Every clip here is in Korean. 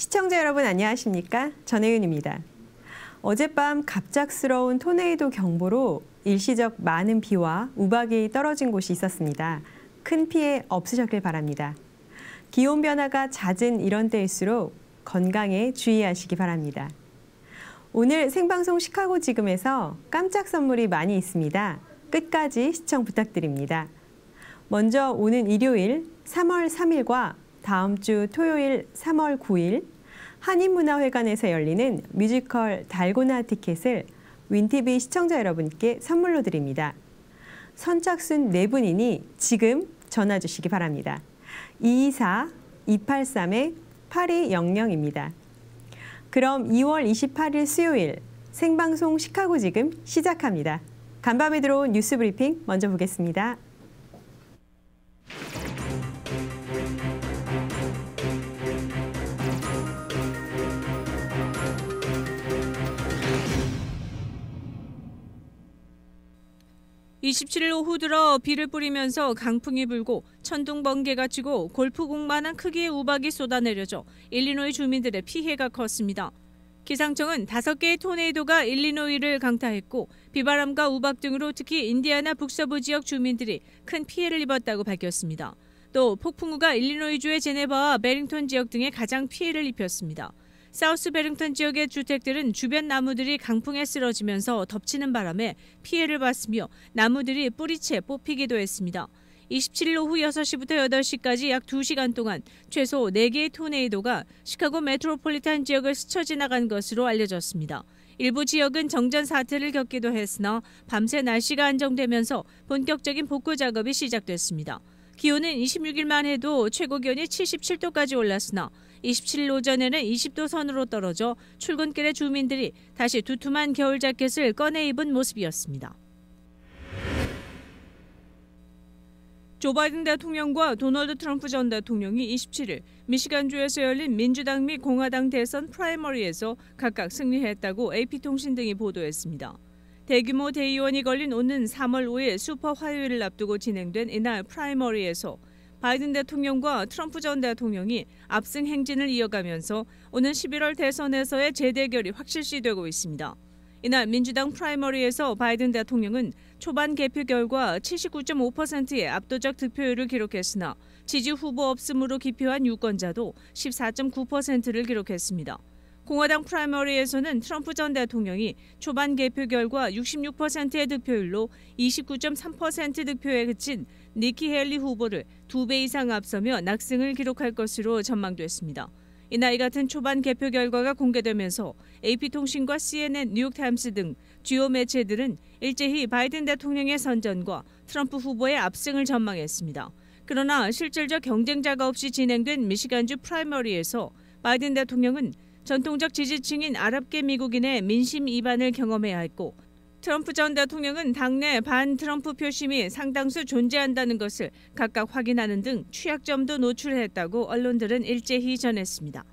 시청자 여러분 안녕하십니까? 전혜윤입니다. 어젯밤 갑작스러운 토네이도 경보로 일시적 많은 비와 우박이 떨어진 곳이 있었습니다. 큰 피해 없으셨길 바랍니다. 기온 변화가 잦은 이런 때일수록 건강에 주의하시기 바랍니다. 오늘 생방송 시카고 지금에서 깜짝 선물이 많이 있습니다. 끝까지 시청 부탁드립니다. 먼저 오는 일요일 3월 3일과 다음 주 토요일 3월 9일 한인문화회관에서 열리는 뮤지컬 달고나 티켓을 윈TV 시청자 여러분께 선물로 드립니다. 선착순 4분이니 지금 전화 주시기 바랍니다. 224-283-8200입니다. 그럼 2월 28일 수요일 생방송 시카고 지금 시작합니다. 간밤에 들어온 뉴스 브리핑 먼저 보겠습니다. (27일) 오후 들어 비를 뿌리면서 강풍이 불고 천둥 번개가 치고 골프공만한 크기의 우박이 쏟아내려져 일리노이 주민들의 피해가 컸습니다. 기상청은 5개의 토네이도가 일리노이를 강타했고 비바람과 우박 등으로 특히 인디애나 북서부 지역 주민들이 큰 피해를 입었다고 밝혔습니다. 또 폭풍우가 일리노이주의 제네바와 베링턴 지역 등에 가장 피해를 입혔습니다. 사우스 베링턴 지역의 주택들은 주변 나무들이 강풍에 쓰러지면서 덮치는 바람에 피해를 봤으며 나무들이 뿌리채 뽑히기도 했습니다. 27일 오후 6시부터 8시까지 약 2시간 동안 최소 4개의 토네이도가 시카고 메트로폴리탄 지역을 스쳐 지나간 것으로 알려졌습니다. 일부 지역은 정전 사태를 겪기도 했으나 밤새 날씨가 안정되면서 본격적인 복구 작업이 시작됐습니다. 기온은 26일만 해도 최고 기온이 77도까지 올랐으나 27일 오전에는 20도 선으로 떨어져 출근길에 주민들이 다시 두툼한 겨울 자켓을 꺼내 입은 모습이었습니다. 조 바이든 대통령과 도널드 트럼프 전 대통령이 27일 미시간주에서 열린 민주당 및 공화당 대선 프라이머리에서 각각 승리했다고 AP통신 등이 보도했습니다. 대규모 대의원이 걸린 오는 3월 5일 슈퍼 화요일을 앞두고 진행된 이날 프라이머리에서 바이든 대통령과 트럼프 전 대통령이 압승 행진을 이어가면서 오는 11월 대선에서의 재대결이 확실시되고 있습니다. 이날 민주당 프라이머리에서 바이든 대통령은 초반 개표 결과 79.5%의 압도적 득표율을 기록했으나 지지 후보 없음으로 기표한 유권자도 14.9%를 기록했습니다. 공화당 프라이머리에서는 트럼프 전 대통령이 초반 개표 결과 66%의 득표율로 29.3% 득표에 그친 니키 헬리 후보를 2배 이상 앞서며 낙승을 기록할 것으로 전망됐습니다. 이날 이 같은 초반 개표 결과가 공개되면서 AP통신과 CNN, 뉴욕타임스 등 주요 매체들은 일제히 바이든 대통령의 선전과 트럼프 후보의 압승을 전망했습니다. 그러나 실질적 경쟁자가 없이 진행된 미시간주 프라이머리에서 바이든 대통령은 전통적 지지층인 아랍계 미국인의 민심 이반을 경험해야 했고 트럼프 전 대통령은 당내 반트럼프 표심이 상당수 존재한다는 것을 각각 확인하는 등 취약점도 노출했다고 언론들은 일제히 전했습니다.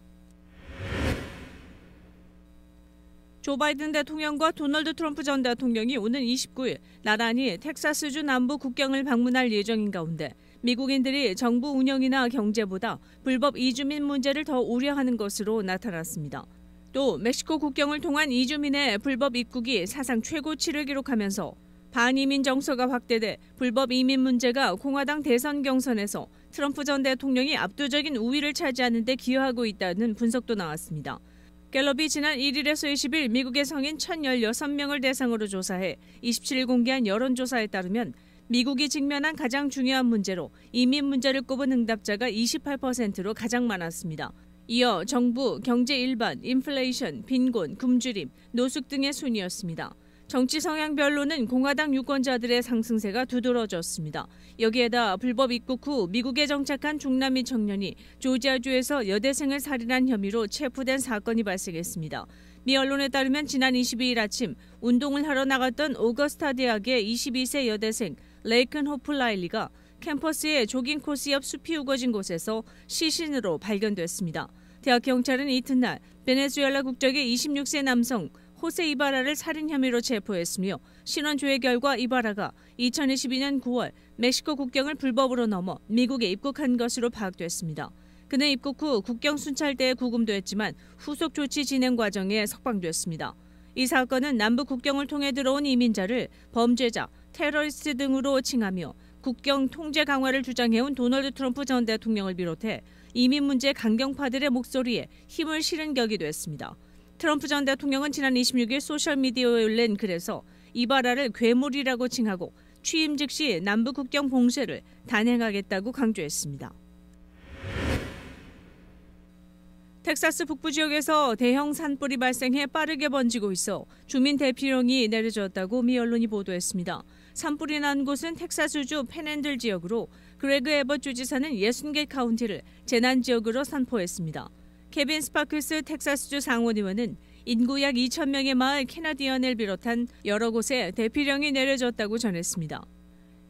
조 바이든 대통령과 도널드 트럼프 전 대통령이 오는 29일 나란히 텍사스주 남부 국경을 방문할 예정인 가운데 미국인들이 정부 운영이나 경제보다 불법 이주민 문제를 더 우려하는 것으로 나타났습니다. 또 멕시코 국경을 통한 이주민의 불법 입국이 사상 최고치를 기록하면서 반이민 정서가 확대돼 불법 이민 문제가 공화당 대선 경선에서 트럼프 전 대통령이 압도적인 우위를 차지하는 데 기여하고 있다는 분석도 나왔습니다. 갤럽이 지난 1일에서 20일 미국의 성인 1,016명을 대상으로 조사해 27일 공개한 여론조사에 따르면 미국이 직면한 가장 중요한 문제로 이민 문제를 꼽은 응답자가 28%로 가장 많았습니다. 이어 정부, 경제 일반, 인플레이션, 빈곤, 굶주림, 노숙 등의 순이었습니다. 정치 성향별로는 공화당 유권자들의 상승세가 두드러졌습니다. 여기에다 불법 입국 후 미국에 정착한 중남미 청년이 조지아주에서 여대생을 살인한 혐의로 체포된 사건이 발생했습니다. 미 언론에 따르면 지난 22일 아침 운동을 하러 나갔던 오거스타 대학의 22세 여대생 레이큰 호플라일리가 캠퍼스의 조깅 코스 옆 숲이 우거진 곳에서 시신으로 발견됐습니다. 대학 경찰은 이튿날 베네수엘라 국적의 26세 남성 호세 이바라를 살인 혐의로 체포했으며 신원 조회 결과 이바라가 2022년 9월 멕시코 국경을 불법으로 넘어 미국에 입국한 것으로 파악됐습니다. 그는 입국 후 국경 순찰대에 구금도 했지만 후속 조치 진행 과정에 석방됐습니다. 이 사건은 남북 국경을 통해 들어온 이민자를 범죄자, 테러리스트 등으로 칭하며 국경 통제 강화를 주장해온 도널드 트럼프 전 대통령을 비롯해 이민 문제 강경파들의 목소리에 힘을 실은 격이 됐습니다. 트럼프 전 대통령은 지난 26일 소셜미디어에 올린 글에서 이바라를 괴물이라고 칭하고 취임 즉시 남북 국경 봉쇄를 단행하겠다고 강조했습니다. 텍사스 북부 지역에서 대형 산불이 발생해 빠르게 번지고 있어 주민 대피령이 내려졌다고 미 언론이 보도했습니다. 산불이 난 곳은 텍사스주 팬핸들 지역으로 그레그 에벗 주지사는 60개 카운티를 재난 지역으로 선포했습니다. 케빈 스파클스 텍사스주 상원의원은 인구 약 2,000명의 마을 캐나디언을 비롯한 여러 곳에 대피령이 내려졌다고 전했습니다.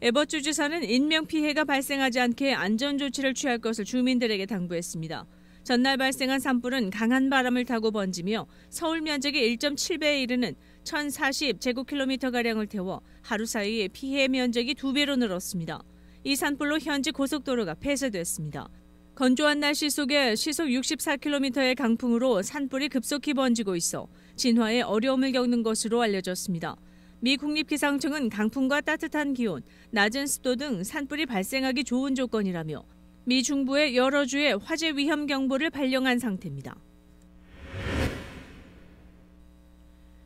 에벗 주지사는 인명피해가 발생하지 않게 안전조치를 취할 것을 주민들에게 당부했습니다. 전날 발생한 산불은 강한 바람을 타고 번지며 서울 면적의 1.7배에 이르는 1,040제곱킬로미터가량을 태워 하루 사이에 피해 면적이 2배로 늘었습니다. 이 산불로 현지 고속도로가 폐쇄됐습니다. 건조한 날씨 속에 시속 64km의 강풍으로 산불이 급속히 번지고 있어 진화에 어려움을 겪는 것으로 알려졌습니다. 미 국립기상청은 강풍과 따뜻한 기온, 낮은 습도 등 산불이 발생하기 좋은 조건이라며 미 중부의 여러 주에 화재 위험 경보를 발령한 상태입니다.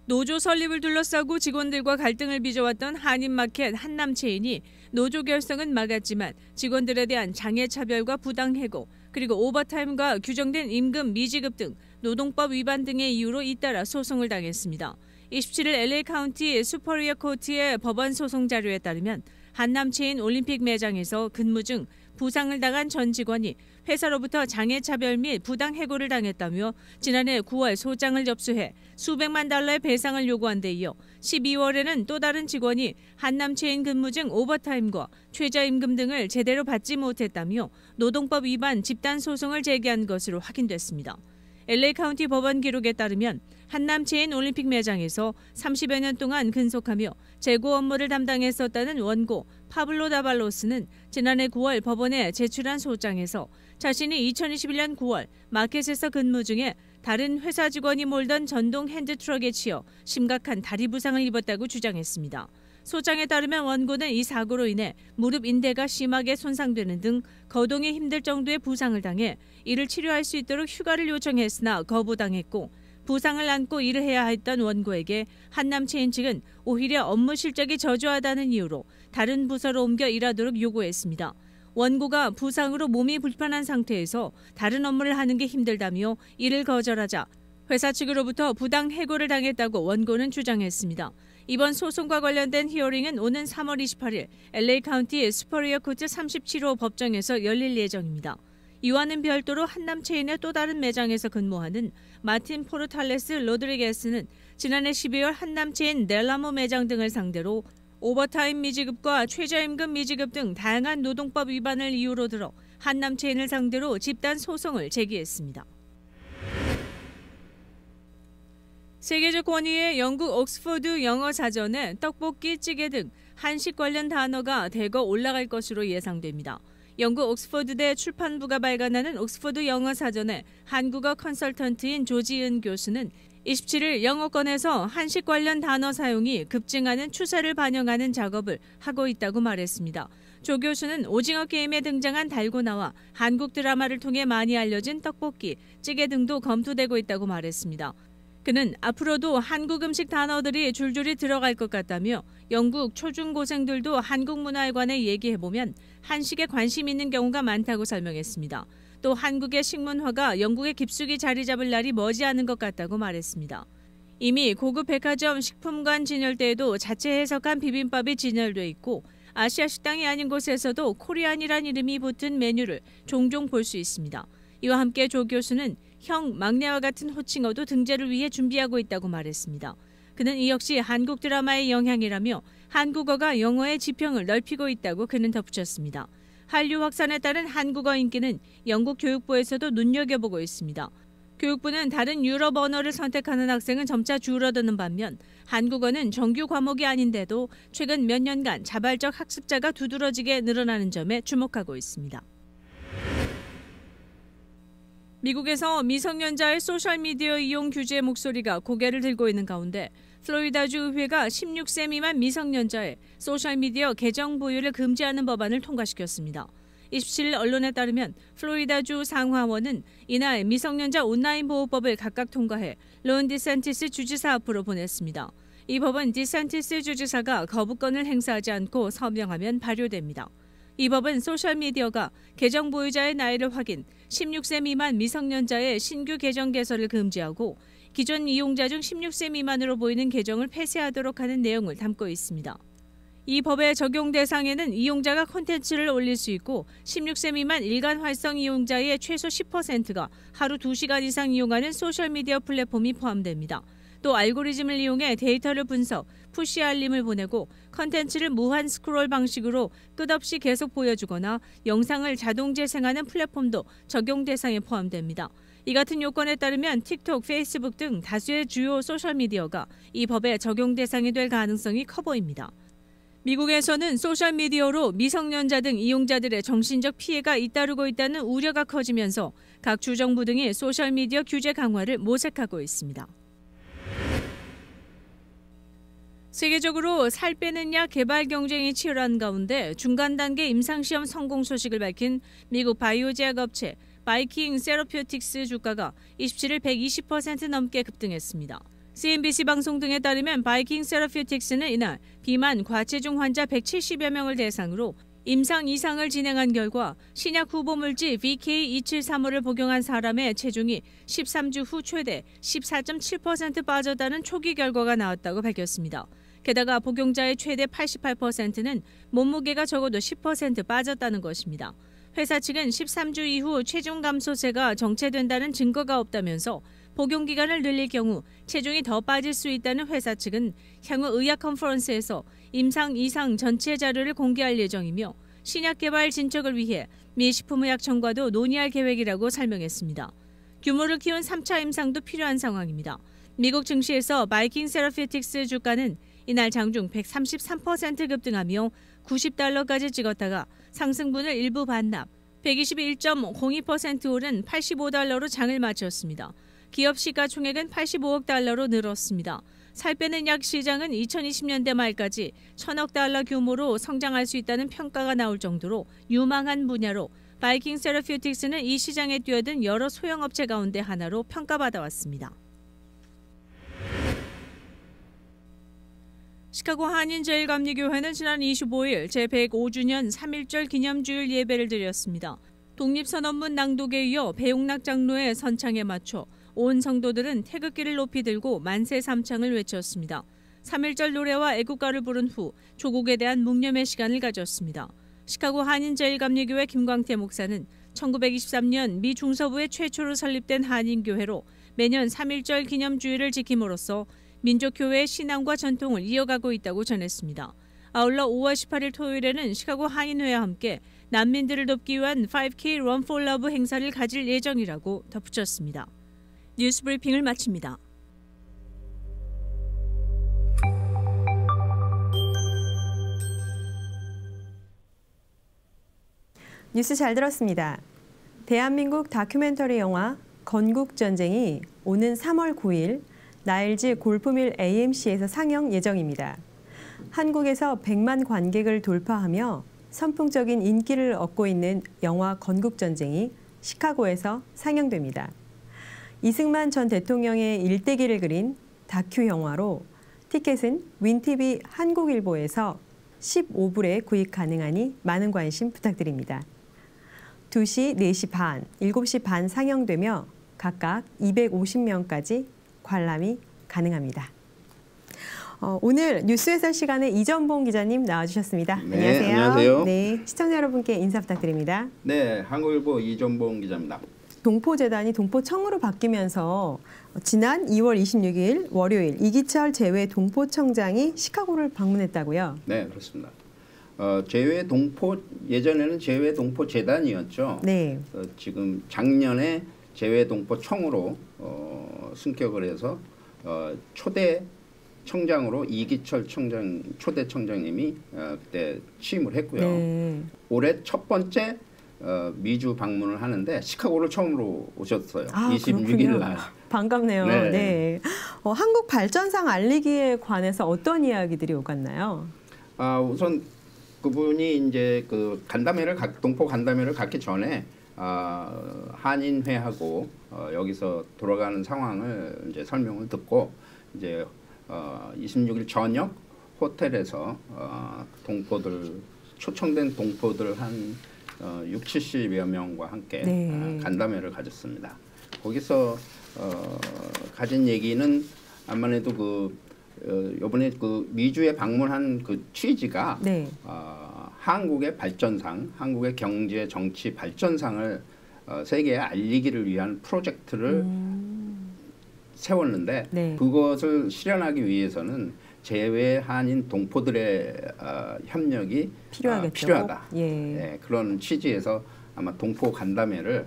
노조 설립을 둘러싸고 직원들과 갈등을 빚어왔던 한인마켓 한남체인이 노조 결성은 막았지만 직원들에 대한 장애차별과 부당해고 그리고 오버타임과 규정된 임금 미지급 등 노동법 위반 등의 이유로 잇따라 소송을 당했습니다. 27일 LA 카운티 슈퍼리어 코트의 법원 소송 자료에 따르면 한남체인 올림픽 매장에서 근무 중 부상을 당한 전 직원이 회사로부터 장애차별 및 부당해고를 당했다며 지난해 9월 소장을 접수해 수백만 달러의 배상을 요구한 데 이어 12월에는 또 다른 직원이 한남체인 근무 중 오버타임과 최저임금 등을 제대로 받지 못했다며 노동법 위반 집단소송을 제기한 것으로 확인됐습니다. LA 카운티 법원 기록에 따르면 한남체인 올림픽 매장에서 30여 년 동안 근속하며 재고 업무를 담당했었다는 원고 파블로 다발로스는 지난해 9월 법원에 제출한 소장에서 자신이 2021년 9월 마켓에서 근무 중에 다른 회사 직원이 몰던 전동 핸드트럭에 치여 심각한 다리 부상을 입었다고 주장했습니다. 소장에 따르면 원고는 이 사고로 인해 무릎 인대가 심하게 손상되는 등 거동이 힘들 정도의 부상을 당해 이를 치료할 수 있도록 휴가를 요청했으나 거부당했고 부상을 안고 일을 해야 했던 원고에게 한남체인 측은 오히려 업무 실적이 저조하다는 이유로 다른 부서로 옮겨 일하도록 요구했습니다. 원고가 부상으로 몸이 불편한 상태에서 다른 업무를 하는 게 힘들다며 이를 거절하자 회사 측으로부터 부당 해고를 당했다고 원고는 주장했습니다. 이번 소송과 관련된 히어링은 오는 3월 28일 LA 카운티 슈퍼리어 코트 37호 법정에서 열릴 예정입니다. 이와는 별도로 한남체인의 또 다른 매장에서 근무하는 마틴 포르탈레스 로드리게스는 지난해 12월 한남체인 넬라모 매장 등을 상대로 오버타임 미지급과 최저임금 미지급 등 다양한 노동법 위반을 이유로 들어 한남체인을 상대로 집단 소송을 제기했습니다. 세계적 권위의 영국 옥스퍼드 영어 사전에 떡볶이, 찌개 등 한식 관련 단어가 대거 올라갈 것으로 예상됩니다. 영국 옥스퍼드대 출판부가 발간하는 옥스퍼드 영어 사전에 한국어 컨설턴트인 조지은 교수는 27일 영어권에서 한식 관련 단어 사용이 급증하는 추세를 반영하는 작업을 하고 있다고 말했습니다. 조 교수는 오징어 게임에 등장한 달고나와 한국 드라마를 통해 많이 알려진 떡볶이, 찌개 등도 검토되고 있다고 말했습니다. 그는 앞으로도 한국 음식 단어들이 줄줄이 들어갈 것 같다며 영국 초중고생들도 한국 문화에 관해 얘기해보면 한식에 관심 있는 경우가 많다고 설명했습니다. 또 한국의 식문화가 영국에 깊숙이 자리 잡을 날이 머지않은 것 같다고 말했습니다. 이미 고급 백화점 식품관 진열대에도 자체 해석한 비빔밥이 진열돼 있고 아시아 식당이 아닌 곳에서도 코리안이란 이름이 붙은 메뉴를 종종 볼 수 있습니다. 이와 함께 조 교수는 형, 막내와 같은 호칭어도 등재를 위해 준비하고 있다고 말했습니다. 그는 이 역시 한국 드라마의 영향이라며 한국어가 영어의 지평을 넓히고 있다고 그는 덧붙였습니다. 한류 확산에 따른 한국어 인기는 영국 교육부에서도 눈여겨보고 있습니다. 교육부는 다른 유럽 언어를 선택하는 학생은 점차 줄어드는 반면 한국어는 정규 과목이 아닌데도 최근 몇 년간 자발적 학습자가 두드러지게 늘어나는 점에 주목하고 있습니다. 미국에서 미성년자의 소셜미디어 이용 규제 목소리가 고개를 들고 있는 가운데 플로리다주 의회가 16세 미만 미성년자의 소셜미디어 계정 보유를 금지하는 법안을 통과시켰습니다. 27일 언론에 따르면 플로리다주 상하원은 이날 미성년자 온라인 보호법을 각각 통과해 론 디샌티스 주지사 앞으로 보냈습니다. 이 법은 디샌티스 주지사가 거부권을 행사하지 않고 서명하면 발효됩니다. 이 법은 소셜미디어가 계정 보유자의 나이를 확인, 16세 미만 미성년자의 신규 계정 개설을 금지하고 기존 이용자 중 16세 미만으로 보이는 계정을 폐쇄하도록 하는 내용을 담고 있습니다. 이 법의 적용 대상에는 이용자가 콘텐츠를 올릴 수 있고 16세 미만 일간 활성 이용자의 최소 10%가 하루 2시간 이상 이용하는 소셜미디어 플랫폼이 포함됩니다. 또 알고리즘을 이용해 데이터를 분석, 푸시 알림을 보내고 콘텐츠를 무한 스크롤 방식으로 끝없이 계속 보여주거나 영상을 자동 재생하는 플랫폼도 적용 대상에 포함됩니다. 이 같은 요건에 따르면 틱톡, 페이스북 등 다수의 주요 소셜미디어가 이 법의 적용 대상이 될 가능성이 커 보입니다. 미국에서는 소셜미디어로 미성년자 등 이용자들의 정신적 피해가 잇따르고 있다는 우려가 커지면서 각 주정부 등이 소셜미디어 규제 강화를 모색하고 있습니다. 세계적으로 살 빼는 약 개발 경쟁이 치열한 가운데 중간 단계 임상시험 성공 소식을 밝힌 미국 바이오 제약 업체 바이킹 세러퓨틱스 주가가 27일 120% 넘게 급등했습니다. CNBC 방송 등에 따르면 바이킹 세러퓨틱스는 이날 비만 과체중 환자 170여 명을 대상으로 임상 이상을 진행한 결과 신약 후보물질 VK273호를 복용한 사람의 체중이 13주 후 최대 14.7% 빠졌다는 초기 결과가 나왔다고 밝혔습니다. 게다가 복용자의 최대 88%는 몸무게가 적어도 10% 빠졌다는 것입니다. 회사 측은 13주 이후 체중 감소세가 정체된다는 증거가 없다면서 복용 기간을 늘릴 경우 체중이 더 빠질 수 있다는 회사 측은 향후 의학 컨퍼런스에서 임상 이상 전체 자료를 공개할 예정이며 신약 개발 진척을 위해 미 식품의약청과도 논의할 계획이라고 설명했습니다. 규모를 키운 3차 임상도 필요한 상황입니다. 미국 증시에서 바이킹 세러퓨틱스 주가는 이날 장중 133% 급등하며 $90까지 찍었다가 상승분을 일부 반납, 121.02% 오른 $85로 장을 마쳤습니다. 기업 시가총액은 $85억 늘었습니다. 살 빼는 약 시장은 2020년대 말까지 $1,000억 규모로 성장할 수 있다는 평가가 나올 정도로 유망한 분야로 바이킹 세러퓨틱스는 이 시장에 뛰어든 여러 소형업체 가운데 하나로 평가받아왔습니다. 시카고 한인제일감리교회는 지난 25일 제105주년 3.1절 기념주일 예배를 드렸습니다. 독립선언문 낭독에 이어 배용락 장로의 선창에 맞춰 온 성도들은 태극기를 높이 들고 만세 삼창을 외쳤습니다. 3.1절 노래와 애국가를 부른 후 조국에 대한 묵념의 시간을 가졌습니다. 시카고 한인제일감리교회 김광태 목사는 1923년 미 중서부에 최초로 설립된 한인교회로 매년 3.1절 기념주일을 지킴으로써 민족교회의 신앙과 전통을 이어가고 있다고 전했습니다. 아울러 5월 18일 토요일에는 시카고 한인회와 함께 난민들을 돕기 위한 5K Run for Love 행사를 가질 예정이라고 덧붙였습니다. 뉴스 브리핑을 마칩니다. 뉴스 잘 들었습니다. 대한민국 다큐멘터리 영화 건국전쟁이 오는 3월 9일 나일즈 골프밀 AMC에서 상영 예정입니다. 한국에서 100만 관객을 돌파하며 선풍적인 인기를 얻고 있는 영화 건국전쟁이 시카고에서 상영됩니다. 이승만 전 대통령의 일대기를 그린 다큐 영화로 티켓은 윈티비 한국일보에서 15불에 구입 가능하니 많은 관심 부탁드립니다. 2시, 4시 반, 7시 반 상영되며 각각 250명까지 관람이 가능합니다. 오늘 뉴스 해설 시간에 이전봉 기자님 나와주셨습니다. 네, 안녕하세요. 안녕하세요. 네, 시청자 여러분께 인사 부탁드립니다. 네, 한국일보 이전봉 기자입니다. 동포재단이 동포청으로 바뀌면서 지난 2월 26일 월요일 이기철 재외 동포청장이 시카고를 방문했다고요? 네, 그렇습니다. 예전에는 재외 동포재단이었죠. 네. 지금 작년에 재외 동포청으로 승격을 해서 초대 청장으로 이기철 초대 청장님이 그때 취임을 했고요. 네. 올해 첫 번째 미주 방문을 하는데 시카고를 처음으로 오셨어요. 아, 26일 날. 반갑네요. 네. 네. 한국 발전상 알리기에 관해서 어떤 이야기들이 오갔나요? 우선 그분이 이제 그 동포 간담회를 갖기 전에 한인회하고 여기서 돌아가는 상황을 이제 설명을 듣고 이제 26일 저녁 호텔에서 초청된 동포들 한 60-70여 명과 함께 네. 간담회를 가졌습니다. 거기서 가진 얘기는 아무래도 이번에 그 미주에 방문한 그 취지가 네. 한국의 발전상, 한국의 경제 정치 발전상을 세계에 알리기를 위한 프로젝트를 세웠는데 네. 그것을 실현하기 위해서는 재외 한인 동포들의 협력이 필요하다. 예. 네, 그런 취지에서 아마 동포 간담회를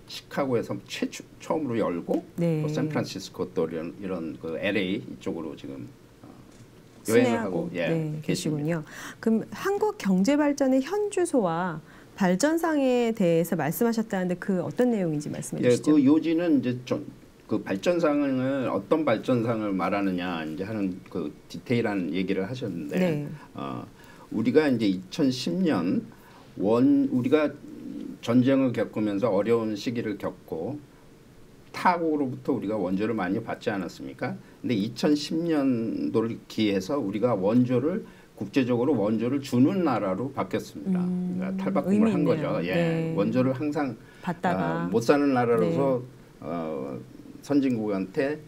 시카고에서 처음으로 열고 네. 또 샌프란시스코 또 이런 그 LA 이쪽으로 지금 여행을 하고 네, 계시군요. 그럼 한국 경제 발전의 현 주소와 발전상에 대해서 말씀하셨다는데 그 어떤 내용인지 말씀해 주시죠. 그 요지는 이제 그 발전상을 어떤 발전상을 말하느냐 이제 하는 그 디테일한 얘기를 하셨는데 네. 우리가 이제 2010년 우리가 전쟁을 겪으면서 어려운 시기를 겪고 타국으로부터 우리가 원조를 많이 받지 않았습니까? 근데 2010년도를 기해서 우리가 국제적으로 원조를 주는 나라로 바뀌었습니다. 그러니까 탈바꿈을 한 거죠. 예. 네. 원조를 항상 받다가 못 사는 나라로서 네. 선진국한테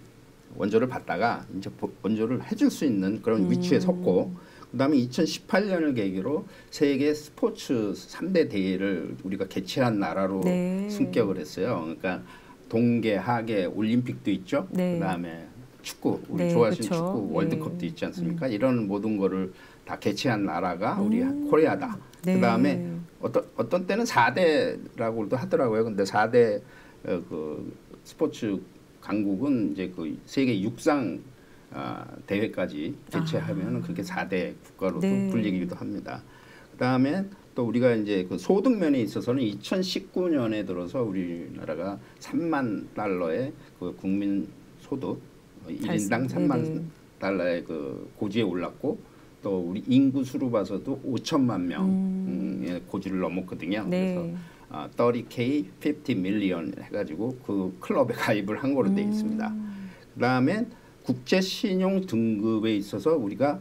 원조를 받다가 이제 원조를 해줄 수 있는 그런 위치에 섰고 그다음에 2018년을 계기로 세계 스포츠 3대 대회를 우리가 개최한 나라로 네. 승격을 했어요. 그러니까 동계, 하계, 올림픽도 있죠. 네. 그다음에 축구, 우리 네, 좋아하시는 그렇죠. 축구 월드컵도 있지 않습니까? 이런 모든 거를 다 개최한 나라가 우리 코리아다. 네. 그다음에 어떤 때는 4대라고도 하더라고요. 근데 4대 그 스포츠 강국은 이제 그 세계 육상 대회까지 개최하면 그게 4대 국가로도 네. 불리기도 합니다. 그다음에 또 우리가 이제 그 소득면에 있어서는 2019년에 들어서 우리나라가 3만 달러의 그 국민 소득 1인당 3만 달러의 그 고지에 올랐고 또 우리 인구 수로 봐서도 5천만 명의 고지를 넘었거든요. 네. 그래서 30K, 50 million 해가지고 그 클럽에 가입을 한 거로 돼 있습니다. 그다음에 국제 신용 등급에 있어서 우리가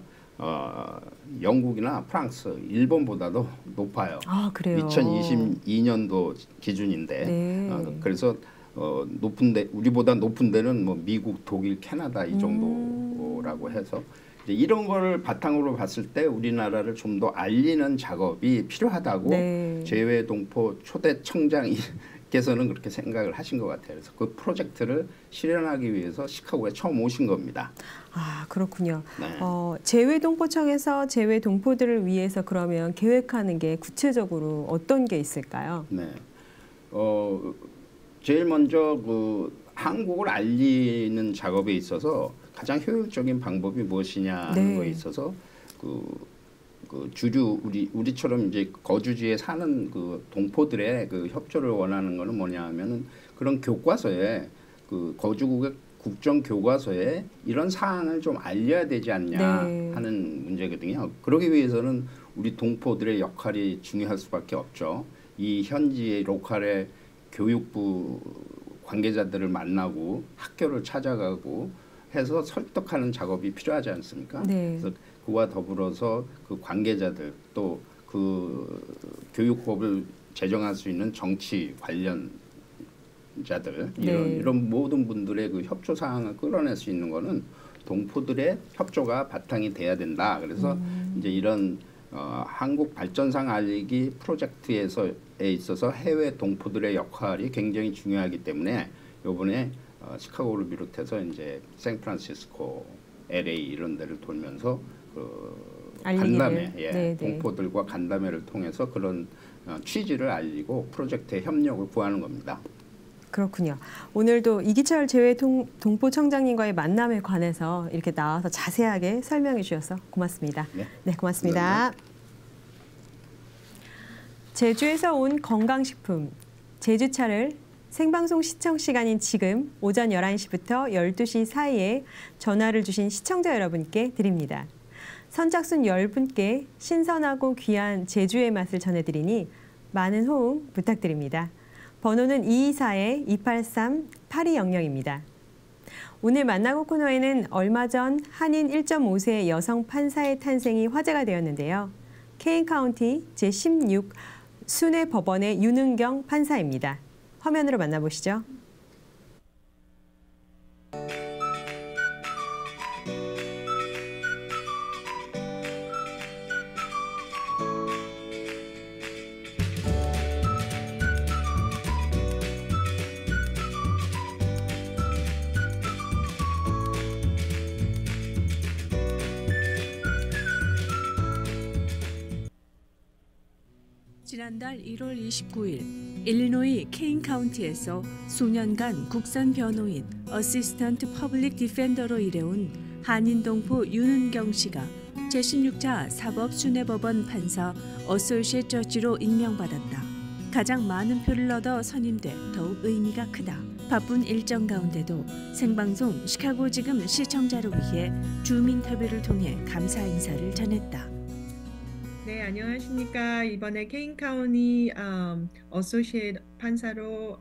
영국이나 프랑스, 일본보다도 높아요. 아, 그래요. 2022년도 기준인데 네. 그래서 높은데 우리보다 높은 데는 뭐 미국, 독일, 캐나다 이 정도라고 해서 이제 이런 거를 바탕으로 봤을 때 우리나라를 좀 더 알리는 작업이 필요하다고 네. 재외동포 초대 청장께서는 그렇게 생각을 하신 것 같아요. 그래서 그 프로젝트를 실현하기 위해서 시카고에 처음 오신 겁니다. 아, 그렇군요. 네. 재외동포청에서 재외동포들을 위해서 그러면 계획하는 게 구체적으로 어떤 게 있을까요? 네. 제일 먼저 그 한국을 알리는 작업에 있어서 가장 효율적인 방법이 무엇이냐 하는 네. 거에 있어서 그 주류 우리처럼 이제 거주지에 사는 그 동포들의 그 협조를 원하는 거는 뭐냐 하면은 그런 교과서에 그 거주국의 국정 교과서에 이런 사항을 좀 알려야 되지 않냐 네. 하는 문제거든요. 그러기 위해서는 우리 동포들의 역할이 중요할 수밖에 없죠. 이 현지의 로컬의 교육부 관계자들을 만나고 학교를 찾아가고 해서 설득하는 작업이 필요하지 않습니까? 네. 그래서 그와 더불어서 그 관계자들 또 그 교육법을 제정할 수 있는 정치 관련자들 네. 이런 모든 분들의 그 협조 사항을 끌어낼 수 있는 거는 동포들의 협조가 바탕이 돼야 된다. 그래서 이제 이런 한국 발전상 알리기 프로젝트에 있어서 해외 동포들의 역할이 굉장히 중요하기 때문에 이번에 시카고를 비롯해서 이제 샌프란시스코, LA 이런 데를 돌면서 그 간담회, 동포들과 간담회를 통해서 그런 취지를 알리고 프로젝트에 협력을 구하는 겁니다. 그렇군요. 오늘도 이기철 재외동포청장님과의 만남에 관해서 이렇게 나와서 자세하게 설명해 주셔서 고맙습니다. 네, 네, 고맙습니다. 감사합니다. 제주에서 온 건강식품, 제주차를 생방송 시청 시간인 지금 오전 11시부터 12시 사이에 전화를 주신 시청자 여러분께 드립니다. 선착순 10분께 신선하고 귀한 제주의 맛을 전해드리니 많은 호응 부탁드립니다. 번호는 224-283-8200입니다. 오늘 만나고 코너에는 얼마 전 한인 1.5세 여성 판사의 탄생이 화제가 되었는데요. 케인 카운티 제16 순회법원의 윤은경 판사입니다. 화면으로 만나보시죠. 지난달 1월 29일 일리노이 케인 카운티에서 수년간 국선 변호인 어시스턴트 퍼블릭 디펜더로 일해온 한인 동포 윤은경 씨가 제16차 사법순회법원 판사 어소시에이트 저지로 임명받았다. 가장 많은 표를 얻어 선임돼 더욱 의미가 크다. 바쁜 일정 가운데도 생방송 시카고지금 시청자를 위해 줌 인터뷰를 통해 감사 인사를 전했다. 네, 안녕하십니까. 이번에 케인 카운티 어소시에이트 판사로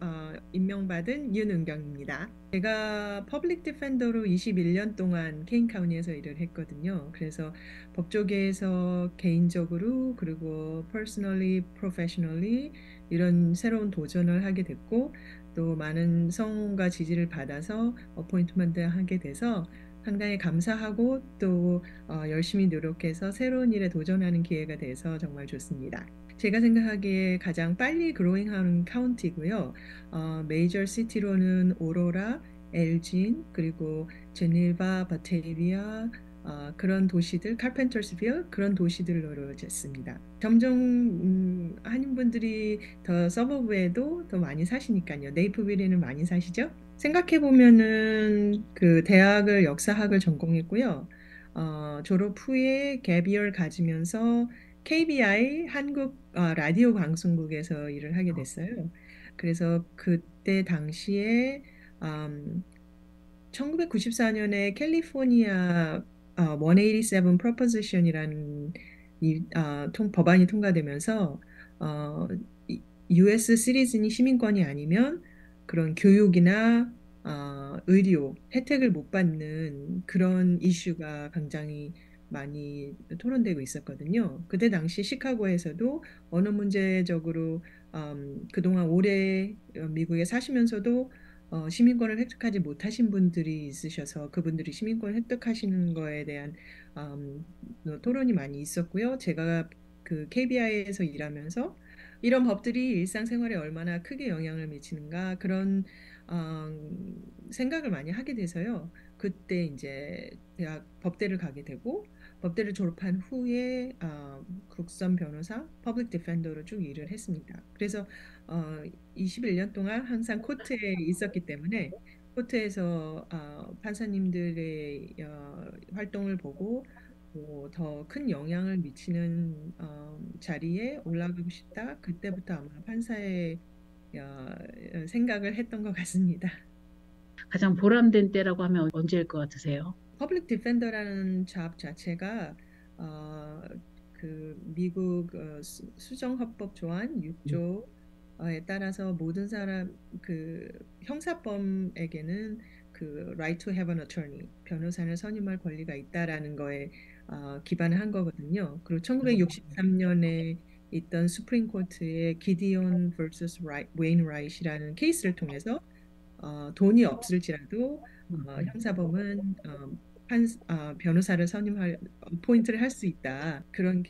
임명받은 윤은경입니다. 제가 퍼블릭 디펜더로 21년 동안 케인 카운티에서 일을 했거든요. 그래서 법조계에서 개인적으로 그리고 personally, professionally 이런 새로운 도전을 하게 됐고 또 많은 성원과 지지를 받아서 어포인트먼트 하게 돼서 상당히 감사하고 또 열심히 노력해서 새로운 일에 도전하는 기회가 돼서 정말 좋습니다. 제가 생각하기에 가장 빨리 그로잉하는 카운티고요. 메이저 시티로는 오로라, 엘진, 그리고 제네바, 바테리아 그런 도시들, 카펜터스빌 그런 도시들로 졌습니다. 점점 한인분들이 더 서버브에도 더 많이 사시니까요. 네이프빌에는 많이 사시죠? 생각해 보면은 그 대학을 역사학을 전공했고요. 졸업 후에 갭이어를 가지면서 KBI 한국 라디오 방송국에서 일을 하게 됐어요. 그래서 그때 당시에 1994년에 캘리포니아 187 프로포지션이라는 법안이 통과되면서 US 시리즌이 시민권이 아니면 그런 교육이나 의료 혜택을 못 받는 그런 이슈가 굉장히 많이 토론되고 있었거든요. 그때 당시 시카고에서도 언어 문제적으로 그동안 오래 미국에 사시면서도 시민권을 획득하지 못하신 분들이 있으셔서 그분들이 시민권 획득하시는 거에 대한 토론이 많이 있었고요. 제가 그 KBI에서 일하면서 이런 법들이 일상생활에 얼마나 크게 영향을 미치는가 그런 생각을 많이 하게 돼서요. 그때 이제 대학 법대를 가게 되고 법대를 졸업한 후에 국선 변호사, 퍼블릭 디펜더로 쭉 일을 했습니다. 그래서 21년 동안 항상 코트에 있었기 때문에 코트에서 판사님들의 활동을 보고 더 큰 영향을 미치는 자리에 올라가고 싶다. 그때부터 아마 판사의 생각을 했던 것 같습니다. 가장 보람된 때라고 하면 언제일 것 같으세요? 퍼블릭 디펜더라는 잡 자체가 그 미국 수정헌법 조항 6조에 따라서 모든 사람 그 형사범에게는 그 right to have an attorney 변호사를 선임할 권리가 있다라는 거에 기반을 한 거거든요. 그리고 1963년에 있던 수프림 코트의 기디온 vs 웨인라이트라는 케이스를 통해서 돈이 없을지라도 형사범은 변호사를 선임할 포인트를 할 수 있다. 그런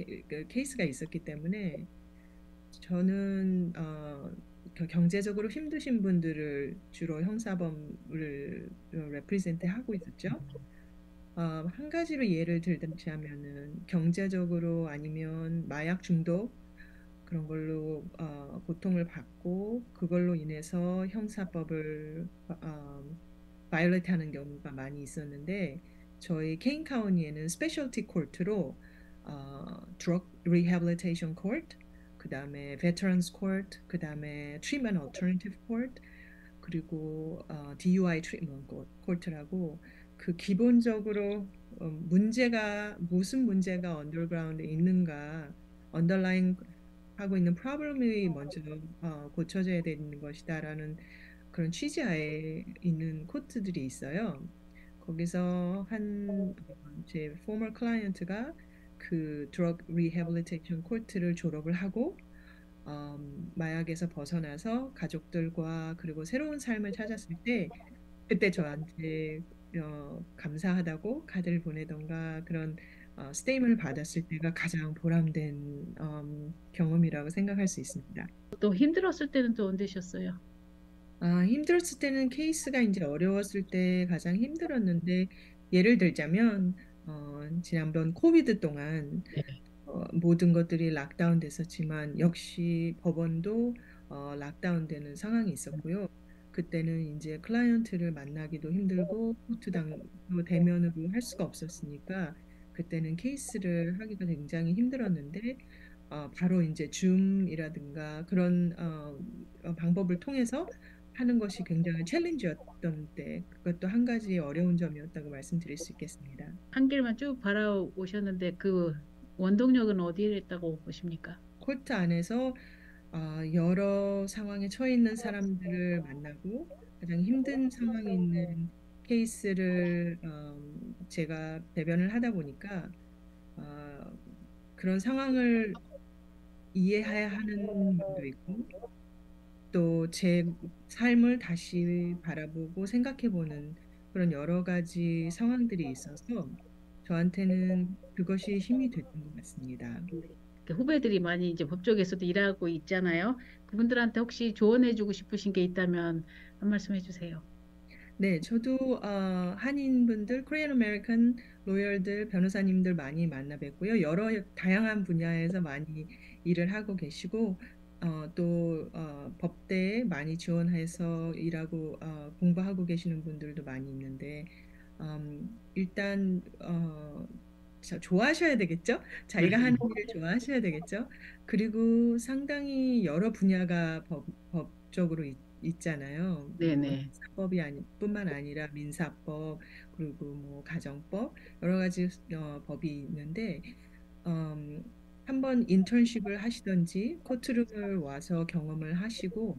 케이스가 있었기 때문에 저는 경제적으로 힘드신 분들을 주로 형사범을 레프리젠트 하고 있었죠. 한 가지로 예를 들자면은 경제적으로 아니면 마약 중독 그런 걸로 고통을 받고 그걸로 인해서 형사법을 바이올레이트 하는 경우가 많이 있었는데 저희 케인 카운티에는 스페셜티 코트로 드럭 리해빌리테이션 코트 그다음에 Veterans Court, 그다음에 Treatment Alternative Court, 그리고 DUI Treatment Court라고 그 기본적으로 문제가 무슨 문제가 언더그라운드에 있는가, 언더라인 하고 있는 프로블럼이 먼저 고쳐져야 되는 것이다라는 그런 취지하에 있는 코트들이 있어요. 거기서 제 former 클라이언트가 그 drug rehabilitation 코트를 졸업을 하고 마약에서 벗어나서 가족들과 그리고 새로운 삶을 찾았을 때 그때 저한테 감사하다고 카드를 보내던가 그런 스테이션을 받았을 때가 가장 보람된 경험이라고 생각할 수 있습니다. 또 힘들었을 때는 또 언제셨어요? 힘들었을 때는 케이스가 이제 어려웠을 때 가장 힘들었는데 예를 들자면 지난번 코비드 동안 네. 모든 것들이 락다운 됐었지만 역시 법원도 락다운 되는 상황이 있었고요. 그때는 이제 클라이언트를 만나기도 힘들고 코트당도 대면으로 할 수가 없었으니까 그때는 케이스를 하기가 굉장히 힘들었는데 바로 이제 줌이라든가 그런 방법을 통해서 하는 것이 굉장히 챌린지였던 때 그것도 한 가지 어려운 점이었다고 말씀드릴 수 있겠습니다. 한 길만 쭉 바라오셨는데 그 원동력은 어디에 있다고 보십니까? 코트 안에서 여러 상황에 처해 있는 사람들을 만나고 가장 힘든 상황에 있는 케이스를 제가 대변을 하다 보니까 그런 상황을 이해해야 하는 면도 있고 또 제 삶을 다시 바라보고 생각해보는 그런 여러 가지 상황들이 있어서 저한테는 그것이 힘이 됐던 것 같습니다. 그 후배들이 많이 이제 법조계에서도 일하고 있잖아요. 그분들한테 혹시 조언해주고 싶으신 게 있다면 한 말씀 해주세요. 네, 저도 한인분들, 코리안 아메리칸 로열들, 변호사님들 많이 만나 뵙고요. 여러 다양한 분야에서 많이 일을 하고 계시고 또 법대에 많이 지원해서 일하고 공부하고 계시는 분들도 많이 있는데 일단 좋아하셔야 되겠죠? 자기가 하는 일을 좋아하셔야 되겠죠? 그리고 상당히 여러 분야가 법적으로 있잖아요. 네네. 사법이 뿐만 아니라 민사법 그리고 뭐 가정법 여러 가지 법이 있는데 한번 인턴십을 하시든지 코트룸을 와서 경험을 하시고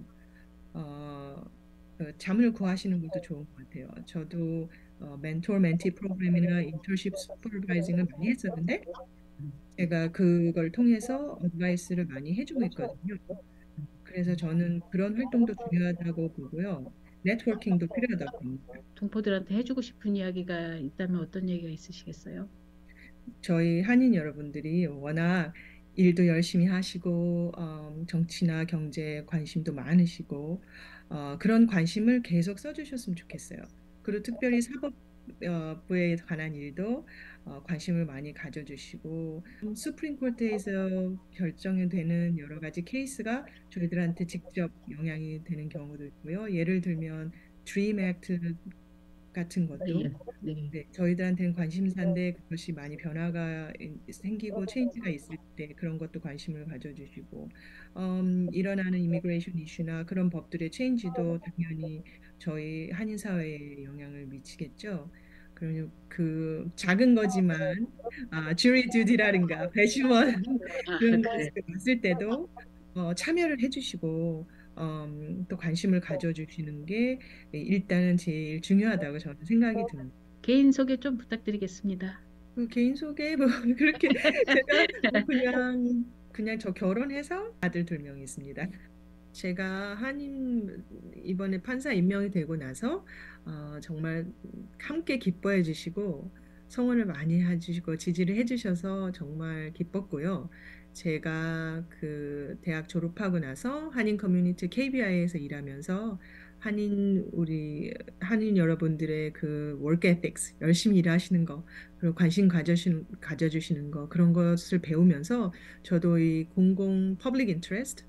잠을 구하시는 것도 좋은 것 같아요. 저도 멘토 멘티 프로그램이나 인턴십 슈퍼바이징을 많이 했었는데 제가 그걸 통해서 어드바이스를 많이 해주고 있거든요. 그래서 저는 그런 활동도 중요하다고 보고요. 네트워킹도 필요하다고 봅니다. 동포들한테 해주고 싶은 이야기가 있다면 어떤 얘기가 있으시겠어요? 저희 한인 여러분들이 워낙 일도 열심히 하시고 정치나 경제에 관심도 많으시고 그런 관심을 계속 써주셨으면 좋겠어요. 그리고 특별히 사법부에 관한 일도 관심을 많이 가져주시고 수프림 코트에서 결정이 되는 여러 가지 케이스가 저희들한테 직접 영향이 되는 경우도 있고요. 예를 들면 드림 액트 같은 것도 네. 네, 저희들한테는 관심사인데 그것이 많이 변화가 생기고 체인지가 있을 때 그런 것도 관심을 가져주시고 일어나는 이미그레이션 이슈나 그런 법들의 체인지도 당연히 저희 한인 사회에 영향을 미치겠죠. 그리고 그 작은 거지만 주리 듀티라든가 배심원 그런 네. 것을 봤을 때도 참여를 해주시고 또 관심을 가져주시는 게 일단은 제일 중요하다고 저는 생각이 듭니다. 개인 소개 좀 부탁드리겠습니다. 그 개인 소개 뭐 그렇게 제가 뭐 그냥 저 결혼해서 아들 2명이 있습니다. 제가 한인 이번에 판사 임명이 되고 나서 정말 함께 기뻐해 주시고 성원을 많이 해주시고 지지를 해주셔서 정말 기뻤고요. 제가 그 대학 졸업하고 나서 한인 커뮤니티 KBI에서 일하면서 우리 한인 여러분들의 그 work ethics 열심히 일하시는 거 그리고 관심 가져주시는 거 그런 것을 배우면서 저도 이 공공 public interest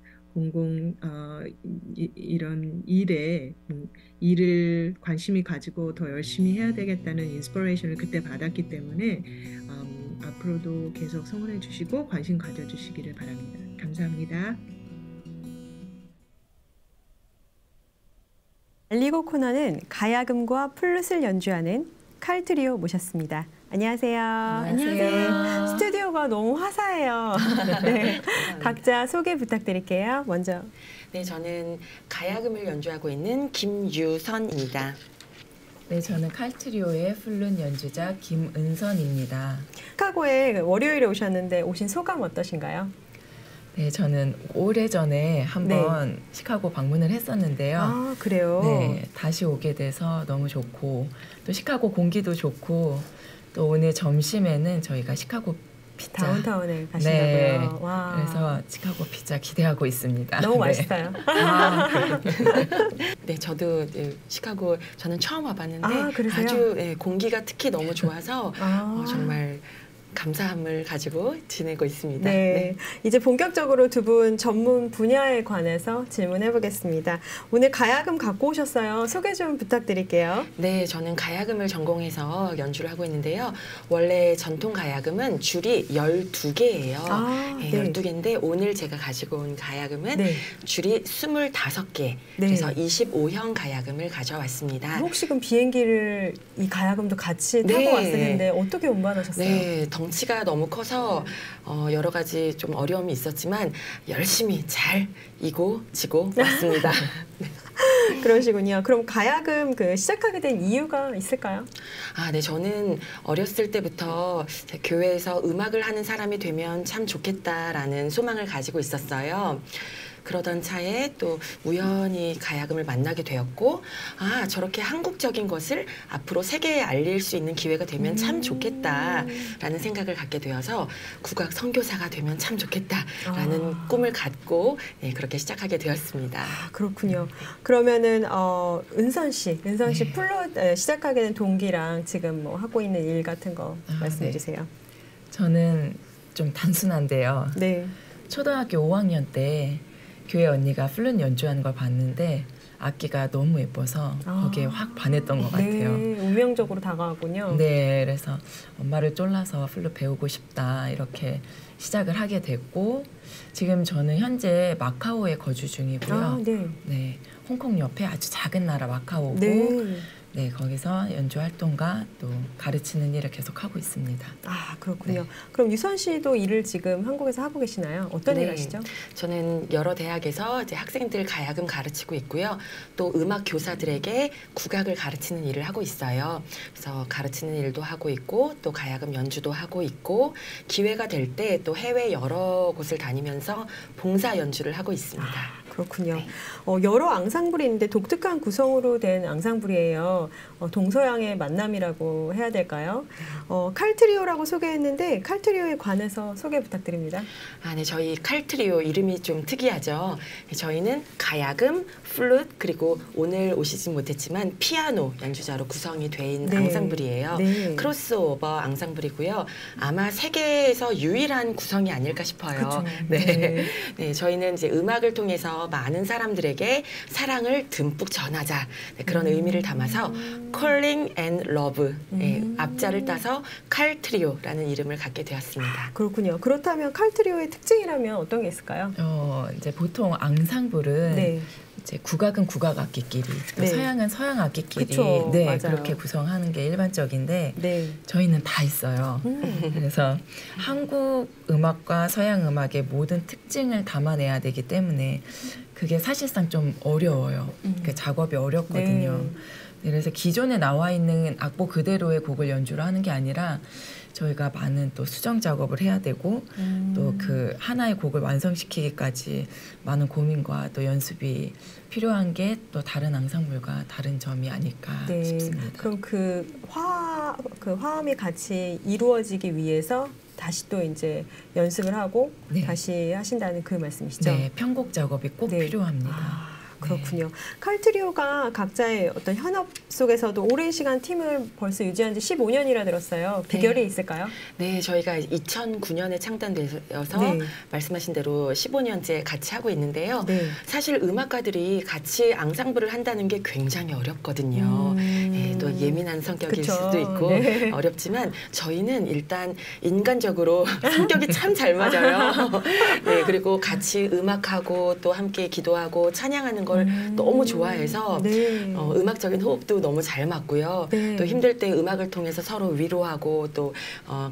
이런 일을 관심이 가지고 더 열심히 해야 되겠다는 인스피레이션을 그때 받았기 때문에 앞으로도 계속 성원해 주시고 관심 가져주시기를 바랍니다. 감사합니다. 알리고 코너는 가야금과 플룻을 연주하는 칼 트리오 모셨습니다. 안녕하세요. 안녕하세요. 스튜디오가 너무 화사해요. 네. 각자 소개 부탁드릴게요. 먼저. 네, 저는 가야금을 연주하고 있는 김유선입니다. 네, 저는 칼트리오의 플룻 연주자 김은선입니다. 시카고에 월요일에 오셨는데 오신 소감 어떠신가요? 네, 저는 오래전에 한번 시카고 방문을 했었는데요. 아, 그래요? 네, 다시 오게 돼서 너무 좋고 또 시카고 공기도 좋고 또 오늘 점심에는 저희가 시카고 피자 다운타운에 가신다고요? 네, 와. 그래서 시카고 피자 기대하고 있습니다. 너무 네. 맛있어요. 네, 저도 시카고 저는 처음 와봤는데 아, 그러세요? 아주 공기가 특히 너무 좋아서 정말 감사함을 가지고 지내고 있습니다. 네. 이제 본격적으로 두 분 전문 분야에 관해서 질문해 보겠습니다. 오늘 가야금 갖고 오셨어요. 소개 좀 부탁드릴게요. 네, 저는 가야금을 전공해서 연주를 하고 있는데요. 원래 전통 가야금은 줄이 12개예요. 네. 12개인데 오늘 제가 가지고 온 가야금은 네. 줄이 25개, 그래서 25형 가야금을 가져왔습니다. 혹시 그럼 비행기를 이 가야금도 같이 타고 네. 왔을 텐데 어떻게 운반하셨어요? 네, 덩치가 너무 커서 여러 가지 좀 어려움이 있었지만 열심히 잘 이고 지고 왔습니다. 그러시군요. 그럼 가야금 시작하게 된 이유가 있을까요? 아, 네, 저는 어렸을 때부터 교회에서 음악을 하는 사람이 되면 참 좋겠다라는 소망을 가지고 있었어요. 그러던 차에 또 우연히 가야금을 만나게 되었고, 아, 저렇게 한국적인 것을 앞으로 세계에 알릴 수 있는 기회가 되면 참 좋겠다라는 생각을 갖게 되어서 국악 선교사가 되면 참 좋겠다라는 꿈을 갖고 그렇게 시작하게 되었습니다. 아, 그렇군요. 그러면은 은선 씨 플룻 시작하게 된 동기랑 지금 뭐 하고 있는 일 같은 거 말씀해 네. 주세요. 저는 좀 단순한데요. 네. 초등학교 5학년 때 교회 언니가 플룻 연주하는 걸 봤는데 악기가 너무 예뻐서 거기에 확 반했던 것 같아요. 네, 운명적으로 다가왔군요. 네, 그래서 엄마를 쫄라서 플룻 배우고 싶다 이렇게 시작을 하게 됐고 지금 저는 현재 마카오에 거주 중이고요. 네. 네, 홍콩 옆에 아주 작은 나라 마카오고 네. 네, 거기서 연주 활동과 또 가르치는 일을 계속 하고 있습니다. 아, 그렇군요. 네. 그럼 유선 씨도 일을 지금 한국에서 하고 계시나요? 어떤 일 하시죠? 저는 여러 대학에서 이제 학생들 가야금 가르치고 있고요. 또 음악 교사들에게 국악을 가르치는 일을 하고 있어요. 그래서 가르치는 일도 하고 있고 또 가야금 연주도 하고 있고 기회가 될 때 또 해외 여러 곳을 다니면서 봉사 연주를 하고 있습니다. 그렇군요. 네. 여러 앙상블이 있는데 독특한 구성으로 된 앙상블이에요. 동서양의 만남이라고 해야 될까요? 칼트리오라고 소개했는데 칼트리오에 관해서 소개 부탁드립니다. 아, 네, 저희 칼트리오 이름이 좀 특이하죠. 저희는 가야금, 플룻, 그리고 오늘 오시진 못했지만 피아노 연주자로 구성이 된 네. 앙상블이에요. 네. 크로스오버 앙상블이고요. 아마 세계에서 유일한 구성이 아닐까 싶어요. 그렇죠. 네. 네. 네, 저희는 이제 음악을 통해서 많은 사람들에게 사랑을 듬뿍 전하자 그런 의미를 담아서 Calling and Love 앞자를 따서 칼트리오라는 이름을 갖게 되었습니다. 그렇군요. 그렇다면 칼트리오의 특징이라면 어떤 게 있을까요? 이제 보통 앙상블은 네. 이제 국악은 국악 악기끼리, 또 네. 서양은 서양 악기끼리, 그쵸, 네, 맞아요. 그렇게 구성하는 게 일반적인데 네. 저희는 다 있어요. 그래서 한국 음악과 서양 음악의 모든 특징을 담아내야 되기 때문에 그게 사실상 좀 어려워요. 그 작업이 어렵거든요. 네. 그래서 기존에 나와 있는 악보 그대로의 곡을 연주를 하는 게 아니라 저희가 많은 또 수정 작업을 해야 되고 또 그 하나의 곡을 완성시키기까지 많은 고민과 또 연습이 필요한 게 또 다른 앙상블과 다른 점이 아닐까 네. 싶습니다. 그럼 그 화음이 같이 이루어지기 위해서 다시 또 이제 연습을 하고 네. 다시 하신다는 그 말씀이시죠? 네, 편곡 작업이 꼭 네. 필요합니다. 아, 그렇군요. 칼트리오가 각자의 어떤 현업 속에서도 오랜 시간 팀을 벌써 유지한 지 15년이라 들었어요. 비결이 있을까요? 네, 저희가 2009년에 창단되어서 말씀하신 대로 15년째 같이 하고 있는데요. 사실 음악가들이 같이 앙상블을 한다는 게 굉장히 어렵거든요. 또 예민한 성격일 수도 있고 어렵지만 저희는 일단 인간적으로 성격이 참 잘 맞아요. 네, 그리고 같이 음악하고 또 함께 기도하고 찬양하는 걸 너무 좋아해서 음악적인 호흡도 너무 잘 맞고요. 또 힘들 때 음악을 통해서 서로 위로하고 또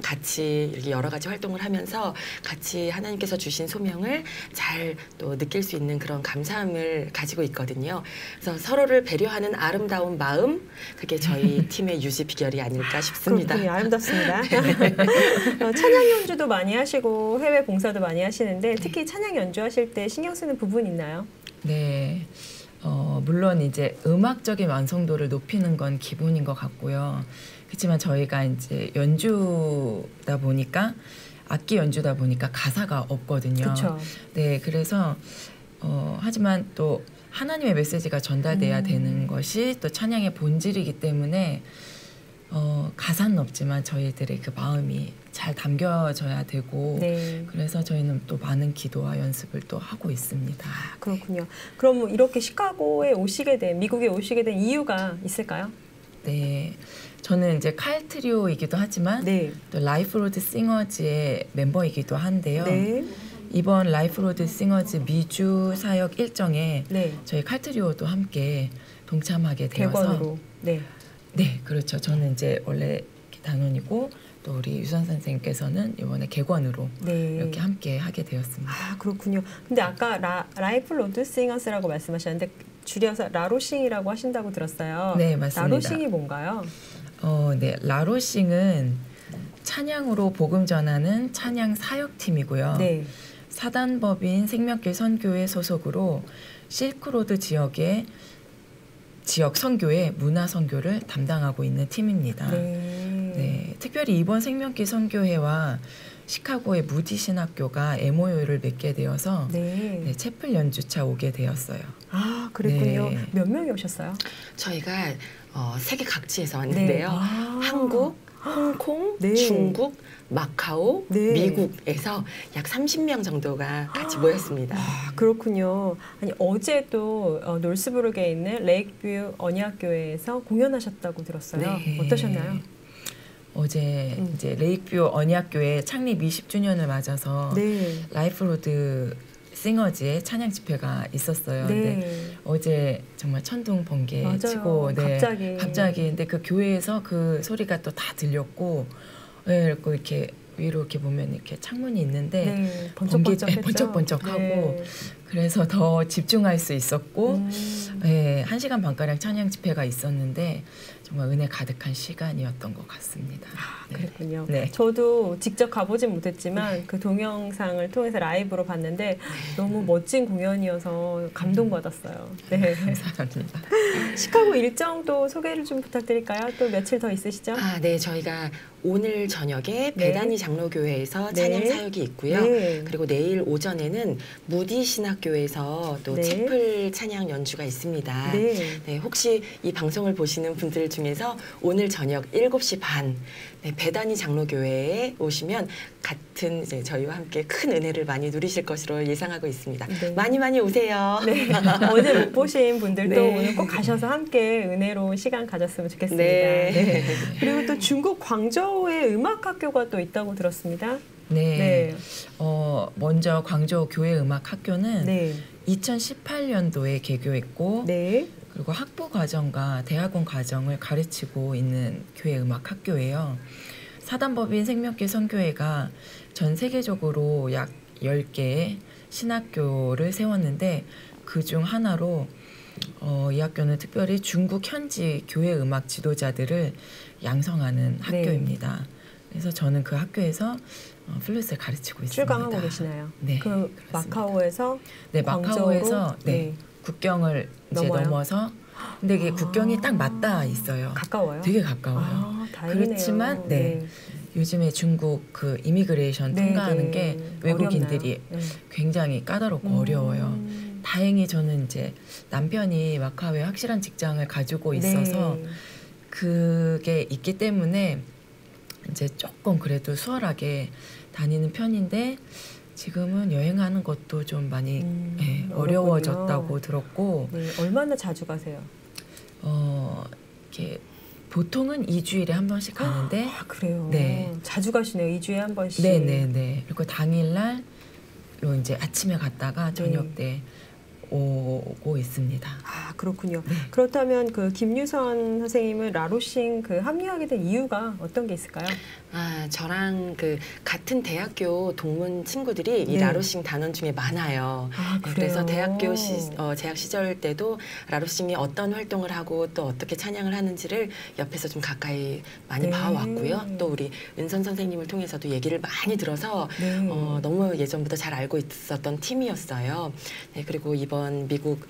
같이 이렇게 여러 가지 활동을 하면서 같이 하나님께서 주신 소명을 잘 또 느낄 수 있는 그런 감사함을 가지고 있거든요. 그래서 서로를 배려하는 아름다운 마음, 그게 저희 팀의 유지 비결이 아닐까 싶습니다. 그렇군요. 아름답습니다. 찬양 연주도 많이 하시고 해외 봉사도 많이 하시는데 특히 찬양 연주하실 때 신경 쓰는 부분 있나요? 네. 물론 이제 음악적인 완성도를 높이는 건 기본인 것 같고요. 그렇지만 저희가 이제 연주다 보니까 악기 연주다 보니까 가사가 없거든요. 그쵸. 네, 그래서 하지만 또 하나님의 메시지가 전달돼야 되는 것이 또 찬양의 본질이기 때문에 가사는 없지만 저희들의 그 마음이 잘 담겨져야 되고 그래서 저희는 또 많은 기도와 연습을 또 하고 있습니다. 그렇군요. 그럼 이렇게 시카고에 오시게 된, 미국에 오시게 된 이유가 있을까요? 네, 저는 이제 칼 트리오이기도 하지만 또 라이프 로드 싱어즈의 멤버이기도 한데요. 이번 라이프 로드 싱어즈 미주 사역 일정에 저희 칼 트리오도 함께 동참하게 되어서 객원으로. 네, 그렇죠. 저는 이제 원래 단원이고 또 우리 유선 선생님께서는 이번에 객원으로 이렇게 함께 하게 되었습니다. 아, 그렇군요. 근데 아까 라이프 로드 싱어스라고 말씀하셨는데 줄여서 라로싱이라고 하신다고 들었어요. 네, 맞습니다. 라로싱이 뭔가요? 네, 라로싱은 찬양으로 복음 전하는 찬양 사역팀이고요. 사단법인 생명길 선교회 소속으로 실크로드 지역 선교의 문화 선교를 담당하고 있는 팀입니다. 네, 특별히 이번 생명길 선교회와 시카고의 무디 신학교가 MOU를 맺게 되어서 채플 연주차 오게 되었어요. 아, 그랬군요. 몇 명이 오셨어요? 저희가 세계 각지에서 왔는데요. 한국, 홍콩, 중국, 마카오, 미국에서 약 30명 정도가 같이 모였습니다. 아, 그렇군요. 아니, 어제 또 놀스부르크에 있는 레이크뷰 언약교회에서 공연하셨다고 들었어요. 어떠셨나요? 어제 이제 레이크뷰 언약교회 창립 20주년을 맞아서 라이프 로드 싱어즈의 찬양 집회가 있었어요. 근데 어제 정말 천둥 번개 치고 갑자기 근데 그 교회에서 그 소리가 또 다 들렸고 그리고 이렇게 위로 이렇게 보면 이렇게 창문이 있는데 번쩍번쩍하고 그래서 더 집중할 수 있었고 1시간 반가량 찬양 집회가 있었는데 정말 은혜 가득한 시간이었던 것 같습니다. 아, 그랬군요. 저도 직접 가보진 못했지만 그 동영상을 통해서 라이브로 봤는데 너무 멋진 공연이어서 감동받았어요. 감사합니다. 시카고 일정도 소개를 좀 부탁드릴까요? 또 며칠 더 있으시죠? 네, 저희가 오늘 저녁에 베다니 장로교회에서 찬양 사역이 있고요. 그리고 내일 오전에는 무디 신학교에서 또 채플 찬양 연주가 있습니다. 혹시 이 방송을 보시는 분들 중에서 오늘 저녁 7시 반 베다니 장로교회에 오시면 같은 이제 저희와 함께 큰 은혜를 많이 누리실 것으로 예상하고 있습니다. 많이 오세요. 어제 못 보신 분들도 오늘 꼭 가셔서 함께 은혜로운 시간 가졌으면 좋겠습니다. 그리고 또 중국 광저우에 음악학교가 또 있다고 들었습니다. 먼저 광저우 교회 음악학교는 2018년도에 개교했고 그리고 학부 과정과 대학원 과정을 가르치고 있는 교회 음악 학교예요. 사단법인 생명길 선교회가 전 세계적으로 약 10개의 신학교를 세웠는데 그중 하나로 이 학교는 특별히 중국 현지 교회 음악 지도자들을 양성하는 학교입니다. 그래서 저는 그 학교에서 플루스를 가르치고 있습니다. 출강하고 계시나요? 그 마카오에서 마카오에서 국경을 이제 넘어서 근데 이게 국경이 딱 맞닿아 있어요. 가까워요? 되게 가까워요. 다행이네요. 그렇지만 요즘에 중국 그 이미그레이션 통과하는 게 외국인들이 굉장히 까다롭고 어려워요. 다행히 저는 이제 남편이 마카오에 확실한 직장을 가지고 있어서 네. 그게 있기 때문에 이제 조금 그래도 수월하게 다니는 편인데 지금은 여행하는 것도 좀 많이 어려워졌다고 들었고 네, 얼마나 자주 가세요? 이렇게 보통은 2주일에 한 번씩 가는데 아, 그래요? 네. 자주 가시네요. 2주에 한 번씩. 네네네. 그리고 당일날로 이제 아침에 갔다가 저녁 때 오고 있습니다. 아, 그렇군요. 네. 그렇다면 그 김유선 선생님은 라로싱 그 합류하게 된 이유가 어떤 게 있을까요? 아, 저랑 그 같은 대학교 동문 친구들이 이 네. 라로싱 단원 중에 많아요. 아, 네, 그래서 그래요? 대학교 재학 시절 때도 라로싱이 어떤 활동을 하고 또 어떻게 찬양을 하는지를 옆에서 좀 가까이 많이 네. 봐왔고요. 또 우리 은선 선생님을 통해서도 얘기를 많이 들어서 네. 너무 예전부터 잘 알고 있었던 팀이었어요. 네, 그리고 이번 미국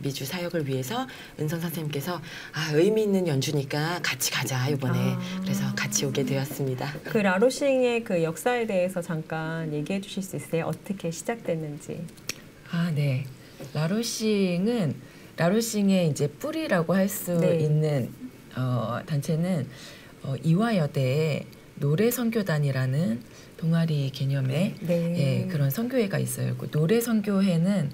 미주 사역을 위해서 은선 선생님께서 의미 있는 연주니까 같이 가자 이번에. 그래서 같이 오게 되었습니다. 그 라로싱의 그 역사에 대해서 잠깐 얘기해 주실 수 있으세요? 어떻게 시작됐는지. 아, 네. 라로싱의 이제 뿌리라고 할 수 네. 있는 단체는 이화여대의 노래 선교단이라는 동아리 개념의 네. 그런 선교회가 있어요. 그 노래 선교회는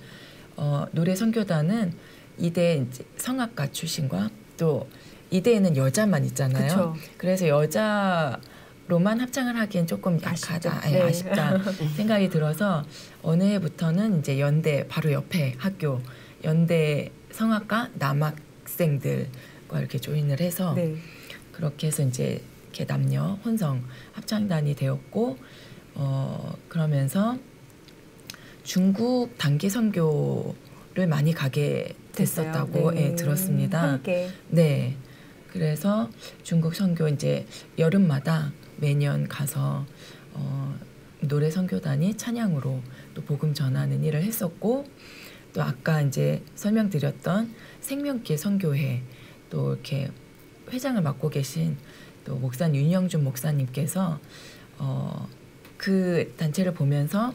노래 선교단은 이대 이제 성악가 출신과 또 이대에는 여자만 있잖아요. 그쵸. 그래서 여자로만 합창을 하기엔 조금 약하다, 아쉽죠. 네. 아쉽다 생각이 들어서 어느 해부터는 이제 연대 바로 옆에 학교 연대 성악가 남학생들과 이렇게 조인을 해서 네. 그렇게 해서 이제 이렇게 남녀 혼성 합창단이 되었고 그러면서 중국 단기 선교를 많이 가게 됐었다고 네. 들었습니다. 함께. 네. 그래서 중국 선교 이제 여름마다 매년 가서 노래 선교단이 찬양으로 또 복음 전하는 일을 했었고 또 아까 이제 설명드렸던 생명길 선교회 또 이렇게 회장을 맡고 계신 또 목사님 윤영준 목사님께서 그 단체를 보면서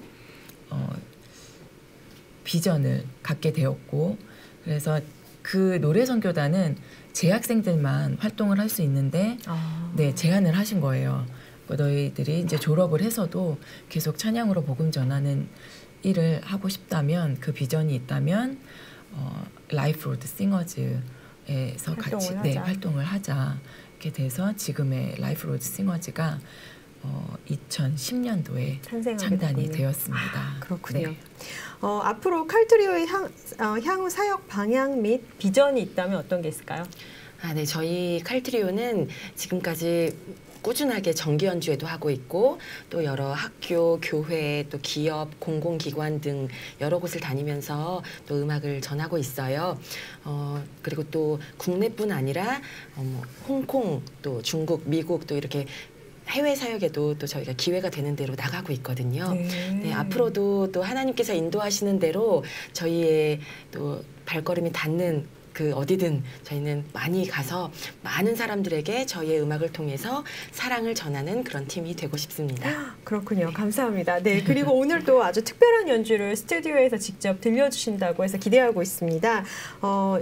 비전을 갖게 되었고 그래서 그 노래 선교단은 재학생들만 활동을 할 수 있는데 네, 제안을 하신 거예요. 너희들이 이제 졸업을 해서도 계속 찬양으로 복음 전하는 일을 하고 싶다면 그 비전이 있다면 라이프 로드 싱어즈에서 같이 활동을 하자. 이렇게 돼서 지금의 라이프 로드 싱어즈가 2010년도에 창단이 되었습니다. 그렇군요. 네. 앞으로 칼트리오의 향후 사역 방향 및 비전이 있다면 어떤 게 있을까요? 네, 저희 칼트리오는 지금까지 꾸준하게 정기 연주회도 하고 있고 또 여러 학교, 교회, 또 기업, 공공기관 등 여러 곳을 다니면서 또 음악을 전하고 있어요. 그리고 또 국내뿐 아니라 홍콩, 또 중국, 미국 또 이렇게 해외 사역에도 또 저희가 기회가 되는 대로 나가고 있거든요. 네, 앞으로도 또 하나님께서 인도하시는 대로 저희의 또 발걸음이 닿는 그 어디든 저희는 많이 가서 많은 사람들에게 저희의 음악을 통해서 사랑을 전하는 그런 팀이 되고 싶습니다. 그렇군요. 감사합니다. 네, 그리고 오늘 또 아주 특별한 연주를 스튜디오에서 직접 들려주신다고 해서 기대하고 있습니다.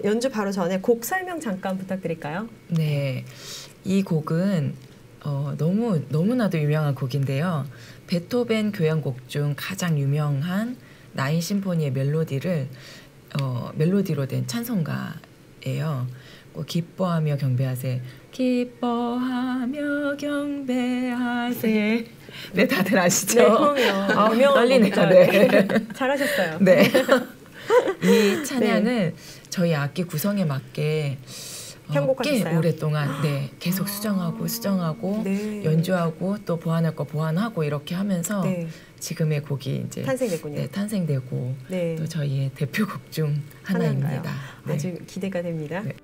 연주 바로 전에 곡 설명 잠깐 부탁드릴까요? 네, 이 곡은 너무나도 유명한 곡인데요. 베토벤 교향곡 중 가장 유명한 나인 심포니의 멜로디로 된 찬송가예요. 기뻐하며 경배하세. 기뻐하며 경배하세. 네, 다들 아시죠? 네, 그럼요. 유명한 떨리네요. 곡이죠. 네. 잘하셨어요. 네. 이 찬양을 저희 악기 구성에 맞게 꽤 오랫동안 계속 수정하고 네. 연주하고 또 보완할 거 보완하고 이렇게 하면서 지금의 곡이 이제 탄생됐군요. 네, 탄생되고 또 저희의 대표곡 중 하나입니다. 네. 아주 기대가 됩니다. 네.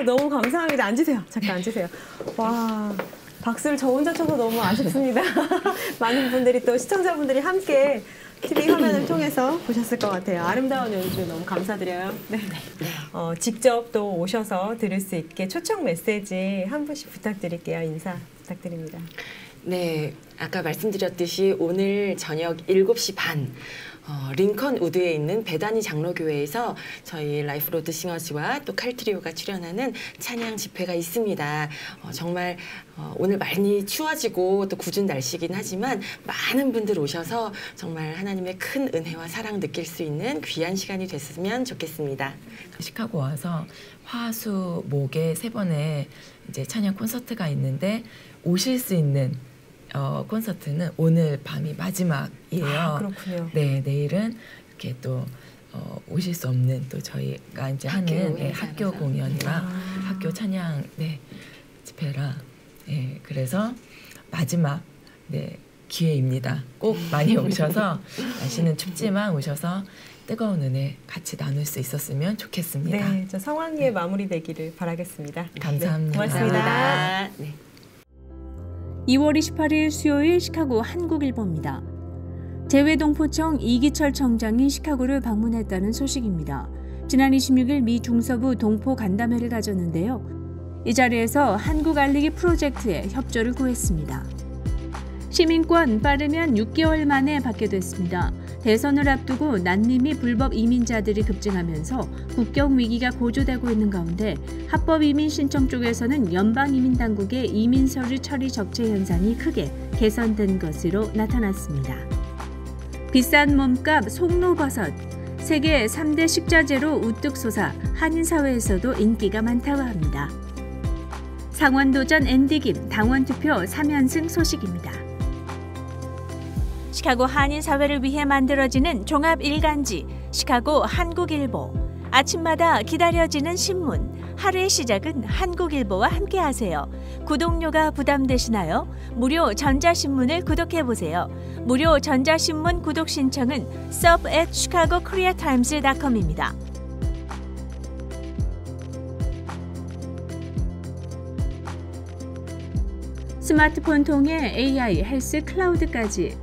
너무 감사합니다. 앉으세요. 잠깐 앉으세요. 와, 박수를 저 혼자 쳐서 너무 아쉽습니다. 많은 분들이 또 시청자분들이 함께 TV 화면을 통해서 보셨을 것 같아요. 아름다운 연주 너무 감사드려요. 네. 직접 또 오셔서 들을 수 있게 초청 메시지 한 분씩 부탁드릴게요. 인사 부탁드립니다. 네, 아까 말씀드렸듯이 오늘 저녁 7시 반 링컨 우드에 있는 베다니 장로교회에서 저희 라이프 로드 싱어즈와 또 칼트리오가 출연하는 찬양 집회가 있습니다. 정말 오늘 많이 추워지고 또 궂은 날씨긴 하지만 많은 분들 오셔서 정말 하나님의 큰 은혜와 사랑 느낄 수 있는 귀한 시간이 됐으면 좋겠습니다. 시카고 와서 화, 수, 목에 3번의 이제 찬양 콘서트가 있는데 오실 수 있는 콘서트는 오늘 밤이 마지막이에요. 아, 그렇군요. 네, 내일은 이렇게 또 오실 수 없는 또 저희가 이제 하는 학교 공연이라 학교 찬양 집회라 그래서 마지막 기회입니다. 꼭 많이 오셔서 날씨는 춥지만 오셔서 뜨거운 은혜 같이 나눌 수 있었으면 좋겠습니다. 네, 저 성황리에 마무리되기를 바라겠습니다. 감사합니다. 네, 고맙습니다. 네. 2월 28일 수요일 시카고 한국일보입니다. 재외동포청 이기철 청장이 시카고를 방문했다는 소식입니다. 지난 26일 미 중서부 동포 간담회를 가졌는데요. 이 자리에서 한국 알리기 프로젝트에 협조를 구했습니다. 시민권 빠르면 6개월 만에 받게 됐습니다. 대선을 앞두고 난민이 불법 이민자들이 급증하면서 국경 위기가 고조되고 있는 가운데 합법 이민 신청 쪽에서는 연방 이민 당국의 이민 서류 처리 적체 현상이 크게 개선된 것으로 나타났습니다. 비싼 몸값 송로버섯, 세계 3대 식자재로 우뚝 솟아 한인 사회에서도 인기가 많다고 합니다. 상원도전 앤디김 당원투표 3연승 소식입니다. 시카고 한인 사회를 위해 만들어지는 종합 일간지 시카고 한국일보. 아침마다 기다려지는 신문. 하루의 시작은 한국일보와 함께하세요. 구독료가 부담되시나요? 무료 전자신문을 구독해보세요. 무료 전자신문 구독 신청은 sub@chicagokoreatimes.com입니다. 스마트폰 통해 AI 헬스 클라우드까지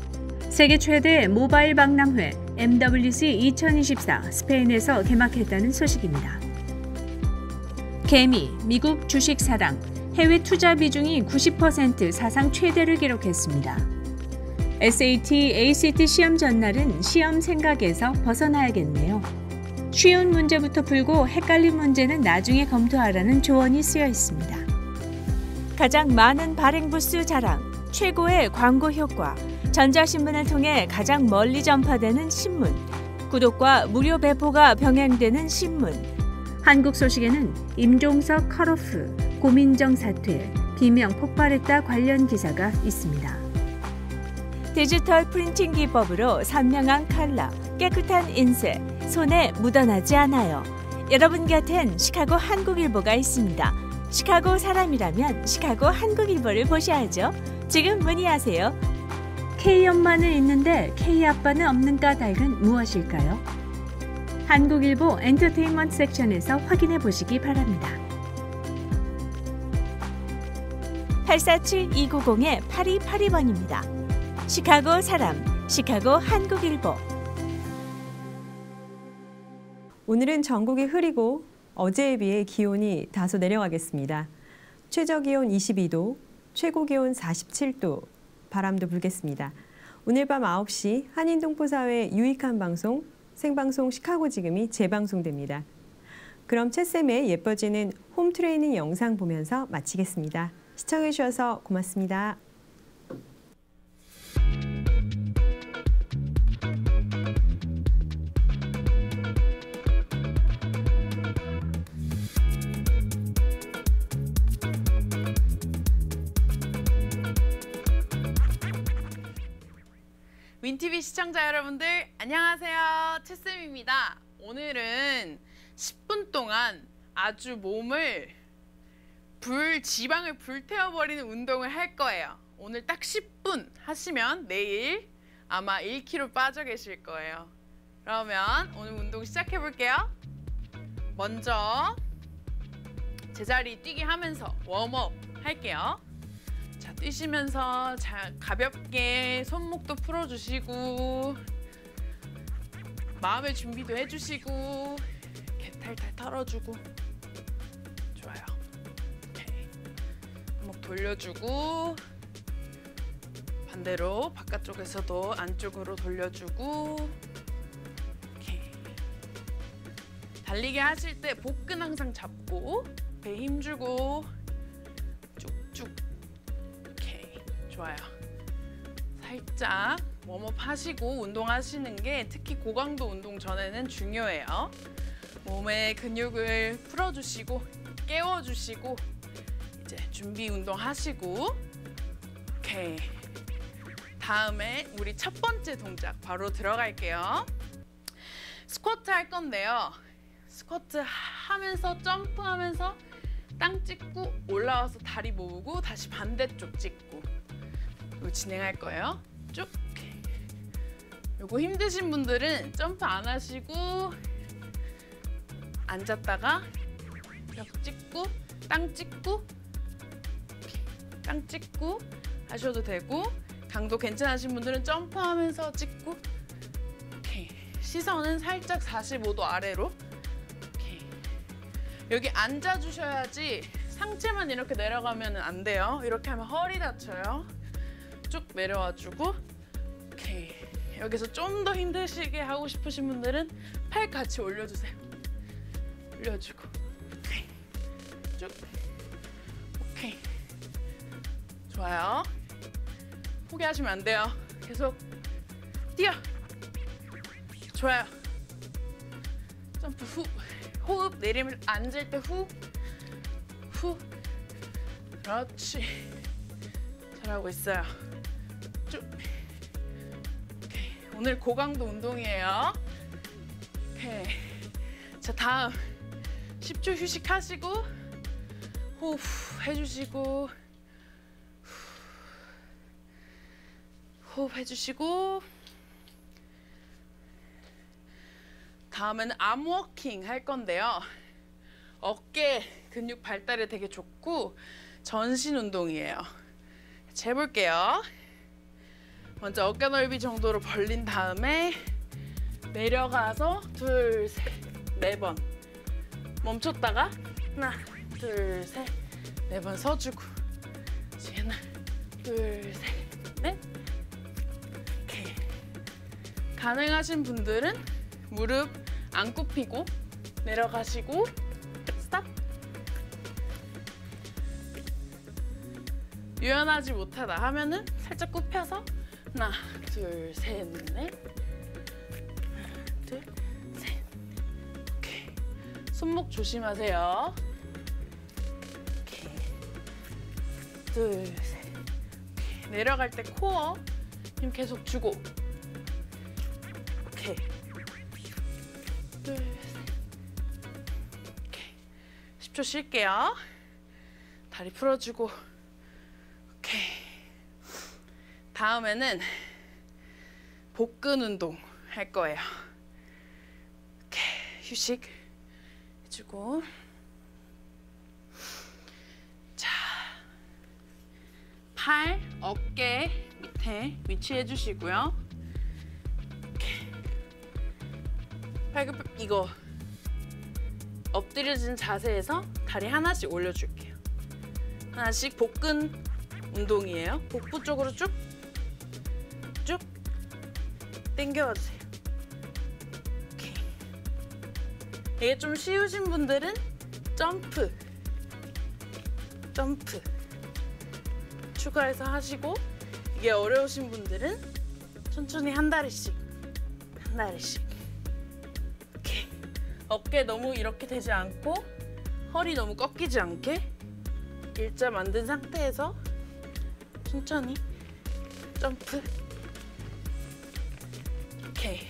세계 최대 모바일 박람회 MWC 2024 스페인에서 개막했다는 소식입니다. 개미, 미국 주식 사랑, 해외 투자 비중이 90% 사상 최대를 기록했습니다. SAT, ACT 시험 전날은 시험 생각에서 벗어나야겠네요. 쉬운 문제부터 풀고 헷갈린 문제는 나중에 검토하라는 조언이 쓰여 있습니다. 가장 많은 발행 부수 자랑, 최고의 광고 효과, 전자신문을 통해 가장 멀리 전파되는 신문, 구독과 무료 배포가 병행되는 신문. 한국 소식에는 임종석 컷오프, 고민정 사퇴, 비명 폭발했다 관련 기사가 있습니다. 디지털 프린팅 기법으로 선명한 컬러, 깨끗한 인쇄, 손에 묻어나지 않아요. 여러분 곁엔 시카고 한국일보가 있습니다. 시카고 사람이라면 시카고 한국일보를 보셔야죠. 지금 문의하세요. K엄마는 있는데 K아빠는 없는 까닭은 무엇일까요? 한국일보 엔터테인먼트 섹션에서 확인해 보시기 바랍니다. 847-290-8282번입니다. 시카고 사람, 시카고 한국일보. 오늘은 전국이 흐리고 어제에 비해 기온이 다소 내려가겠습니다. 최저기온 22도, 최고기온 47도, 바람도 불겠습니다. 오늘 밤 9시 한인동포사회 유익한 방송, 생방송 시카고 지금이 재방송됩니다. 그럼 채쌤의 예뻐지는 홈트레이닝 영상 보면서 마치겠습니다. 시청해주셔서 고맙습니다. 윈TV 시청자 여러분들 안녕하세요. 채쌤입니다. 오늘은 10분 동안 아주 몸을 지방을 불태워버리는 운동을 할 거예요. 오늘 딱 10분 하시면 내일 아마 1kg 빠져 계실 거예요. 그러면 오늘 운동 시작해 볼게요. 먼저 제자리 뛰기 하면서 웜업 할게요. 자, 뛰시면서 가볍게 손목도 풀어주시고 마음의 준비도 해주시고 개탈탈 털어주고 좋아요. 오케이. 손목 돌려주고 반대로 바깥쪽에서도 안쪽으로 돌려주고 오케이. 달리기 하실 때 복근 항상 잡고 배에 힘주고 쭉쭉 오케이. 좋아요. 살짝 웜업 하시고 운동하시는 게 특히 고강도 운동 전에는 중요해요. 몸의 근육을 풀어주시고 깨워주시고 이제 준비 운동 하시고 오케이. 다음에 우리 첫 번째 동작 바로 들어갈게요. 스쿼트 할 건데요. 스쿼트 하면서 점프하면서 땅 찍고 올라와서 다리 모으고 다시 반대쪽 찍고 이거 진행할 거예요. 쭉. 요거 힘드신 분들은 점프 안 하시고 앉았다가 벽 찍고 땅 찍고 땅 찍고 하셔도 되고 강도 괜찮으신 분들은 점프하면서 찍고 오케이. 시선은 살짝 45도 아래로 오케이. 여기 앉아주셔야지 상체만 이렇게 내려가면 안 돼요. 이렇게 하면 허리 다쳐요. 쭉 내려와주고 오케이. 여기서 좀 더 힘드시게 하고 싶으신 분들은 팔 같이 올려주세요. 올려주고 오케이. 쭉 오케이. 좋아요. 포기하시면 안 돼요. 계속 뛰어. 좋아요. 점프 후. 호흡 내리면 앉을 때 후. 후. 그렇지. 잘하고 있어요. 쭉. 오케이. 오늘 고강도 운동이에요. 오케이. 자, 다음 10초 휴식하시고 호흡 해주시고 호흡 해주시고 다음은 암워킹 할 건데요. 어깨 근육 발달에 되게 좋고 전신 운동이에요. 해볼게요. 먼저 어깨 넓이 정도로 벌린 다음에 내려가서 둘, 셋, 네 번 멈췄다가 하나, 둘, 셋, 네 번 서주고 하나, 둘, 셋, 넷. 오케이. 가능하신 분들은 무릎 안 굽히고 내려가시고 스탑. 유연하지 못하다 하면은 살짝 굽혀서 하나, 둘, 셋, 넷. 하나, 둘, 셋. 오케이. 손목 조심하세요. 오케이. 둘, 셋. 오케이. 내려갈 때 코어 힘 계속 주고. 오케이. 둘, 셋. 오케이. 10초 쉴게요. 다리 풀어주고. 오케이. 다음에는 복근 운동 할 거예요. 오케이. 휴식 해주고. 자, 팔, 어깨 밑에 위치해 주시고요. 오케이. 팔굽혀 이거 엎드려진 자세에서 다리 하나씩 올려줄게요. 하나씩 복근 운동이에요. 복부 쪽으로 쭉 당겨와 주세요. 오케이. 이게 좀 쉬우신 분들은 점프 추가해서 하시고, 이게 어려우신 분들은 천천히 한 다리씩. 오케이. 어깨 너무 이렇게 되지 않고 허리 너무 꺾이지 않게 일자 만든 상태에서 천천히 점프. 오케이.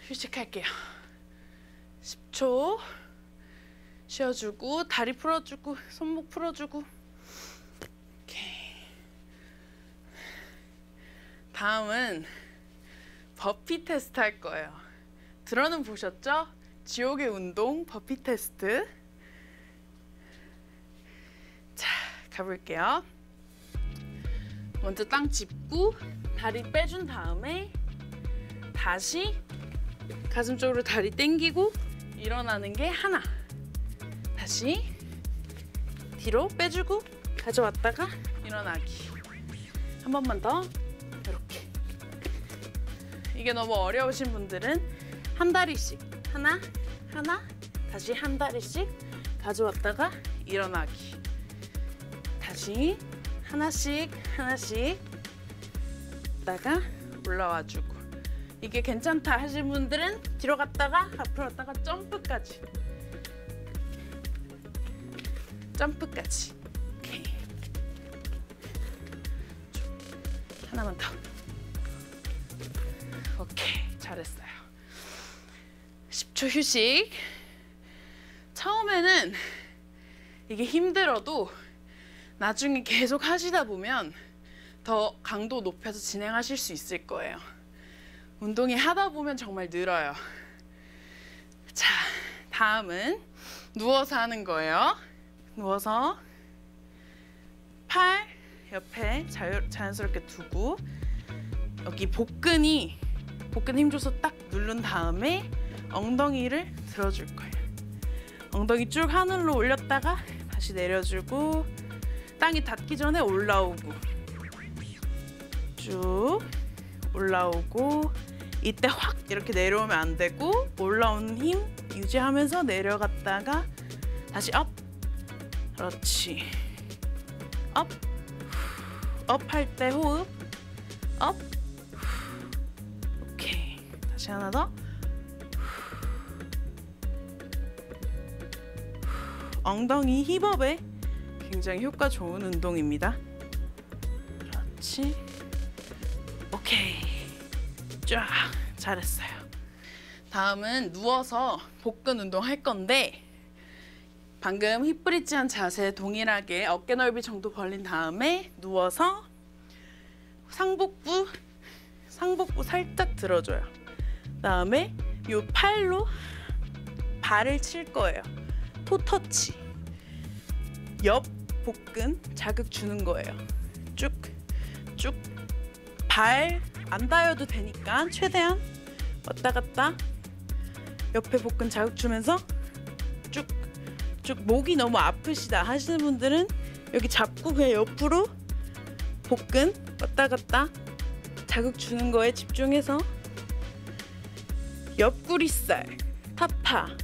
휴식할게요. 10초 쉬어주고 다리 풀어주고 손목 풀어주고. 오케이. 다음은 버피 테스트 할 거예요. 들어는 보셨죠? 지옥의 운동 버피 테스트. 가볼게요. 먼저 땅 짚고 다리 빼준 다음에 다시 가슴 쪽으로 다리 당기고 일어나는 게 하나. 다시 뒤로 빼주고 가져왔다가 일어나기. 한 번만 더. 이렇게. 이게 너무 어려우신 분들은 한 다리씩 하나, 하나, 다시 한 다리씩 가져왔다가 일어나기. 다시 하나씩 하나씩 다가 올라와주고. 이게 괜찮다 하신 분들은 뒤로 갔다가 앞으로 갔다가 점프까지. 점프까지. 오케이. 하나만 더. 오케이, 잘했어요. 10초 휴식. 처음에는 이게 힘들어도 나중에 계속 하시다 보면 더 강도 높여서 진행하실 수 있을 거예요. 운동이 하다 보면 정말 늘어요. 자, 다음은 누워서 하는 거예요. 누워서 팔 옆에 자연스럽게 두고 여기 복근 힘줘서 딱 누른 다음에 엉덩이를 들어줄 거예요. 엉덩이 쭉 하늘로 올렸다가 다시 내려주고 땅이 닿기 전에 올라오고 쭉 올라오고 이때 확 이렇게 내려오면 안 되고 올라오는 힘 유지하면서 내려갔다가 다시 업. 그렇지. 업. 업 할 때 호흡. 업. 오케이. 다시 하나 더. 엉덩이 힙업에 굉장히 효과 좋은 운동입니다. 그렇지. 오케이. 쫙. 잘했어요. 다음은 누워서 복근 운동 할 건데 방금 힙브릿지한 자세 동일하게 어깨 넓이 정도 벌린 다음에 누워서 상복부 살짝 들어줘요. 그다음에 이 팔로 발을 칠 거예요. 토 터치. 옆 복근 자극 주는 거예요. 쭉 발 안 닿아도 되니까 최대한 왔다 갔다 옆에 복근 자극 주면서 쭉 목이 너무 아프시다 하시는 분들은 여기 잡고 그냥 옆으로 복근 왔다 갔다 자극 주는 거에 집중해서 옆구리살 타파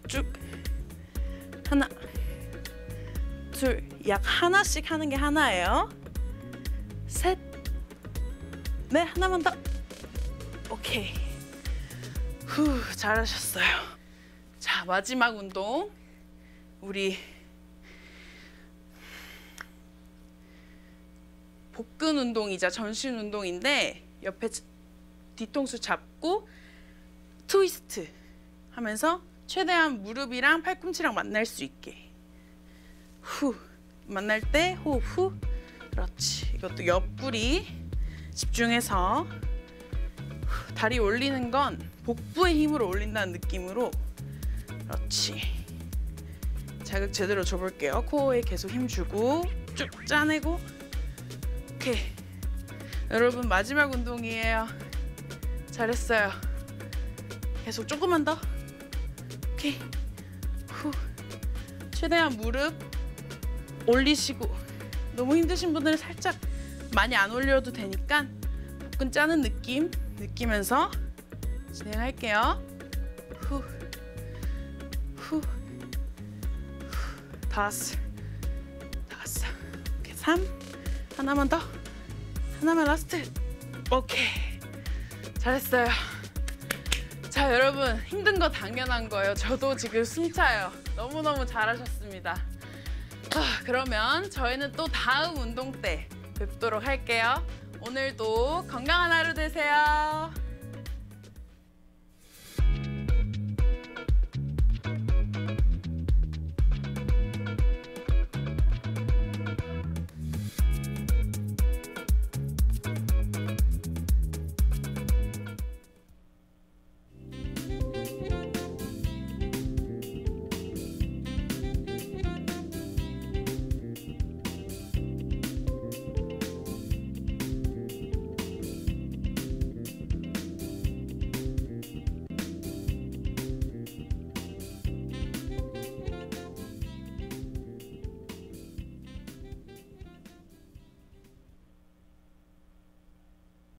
쭉 하나 둘 약 하나씩 하는 게 하나예요. 셋 넷 하나만 더. 오케이. 후 잘하셨어요. 자, 마지막 운동. 우리 복근 운동이자 전신 운동인데 옆에 뒤통수 잡고 트위스트 하면서 최대한 무릎이랑 팔꿈치랑 만날 수 있게. 후. 만날 때 호흡 후. 그렇지. 이것도 옆구리 집중해서 다리 올리는 건 복부의 힘으로 올린다는 느낌으로. 그렇지. 자극 제대로 줘볼게요. 코어에 계속 힘주고 쭉 짜내고. 오케이. 여러분 마지막 운동이에요. 잘했어요. 계속 조금만 더. 오케이. 후. 최대한 무릎 올리시고 너무 힘드신 분들은 살짝 많이 안 올려도 되니까 복근 짜는 느낌 느끼면서 진행할게요. 후. 다섯. 오케이. 3. 하나만 더. 하나만 라스트. 오케이. 잘했어요. 자, 여러분 힘든 거 당연한 거예요. 저도 지금 숨차요. 너무너무 잘하셨습니다. 그러면 저희는 또 다음 운동 때 뵙도록 할게요. 오늘도 건강한 하루 되세요.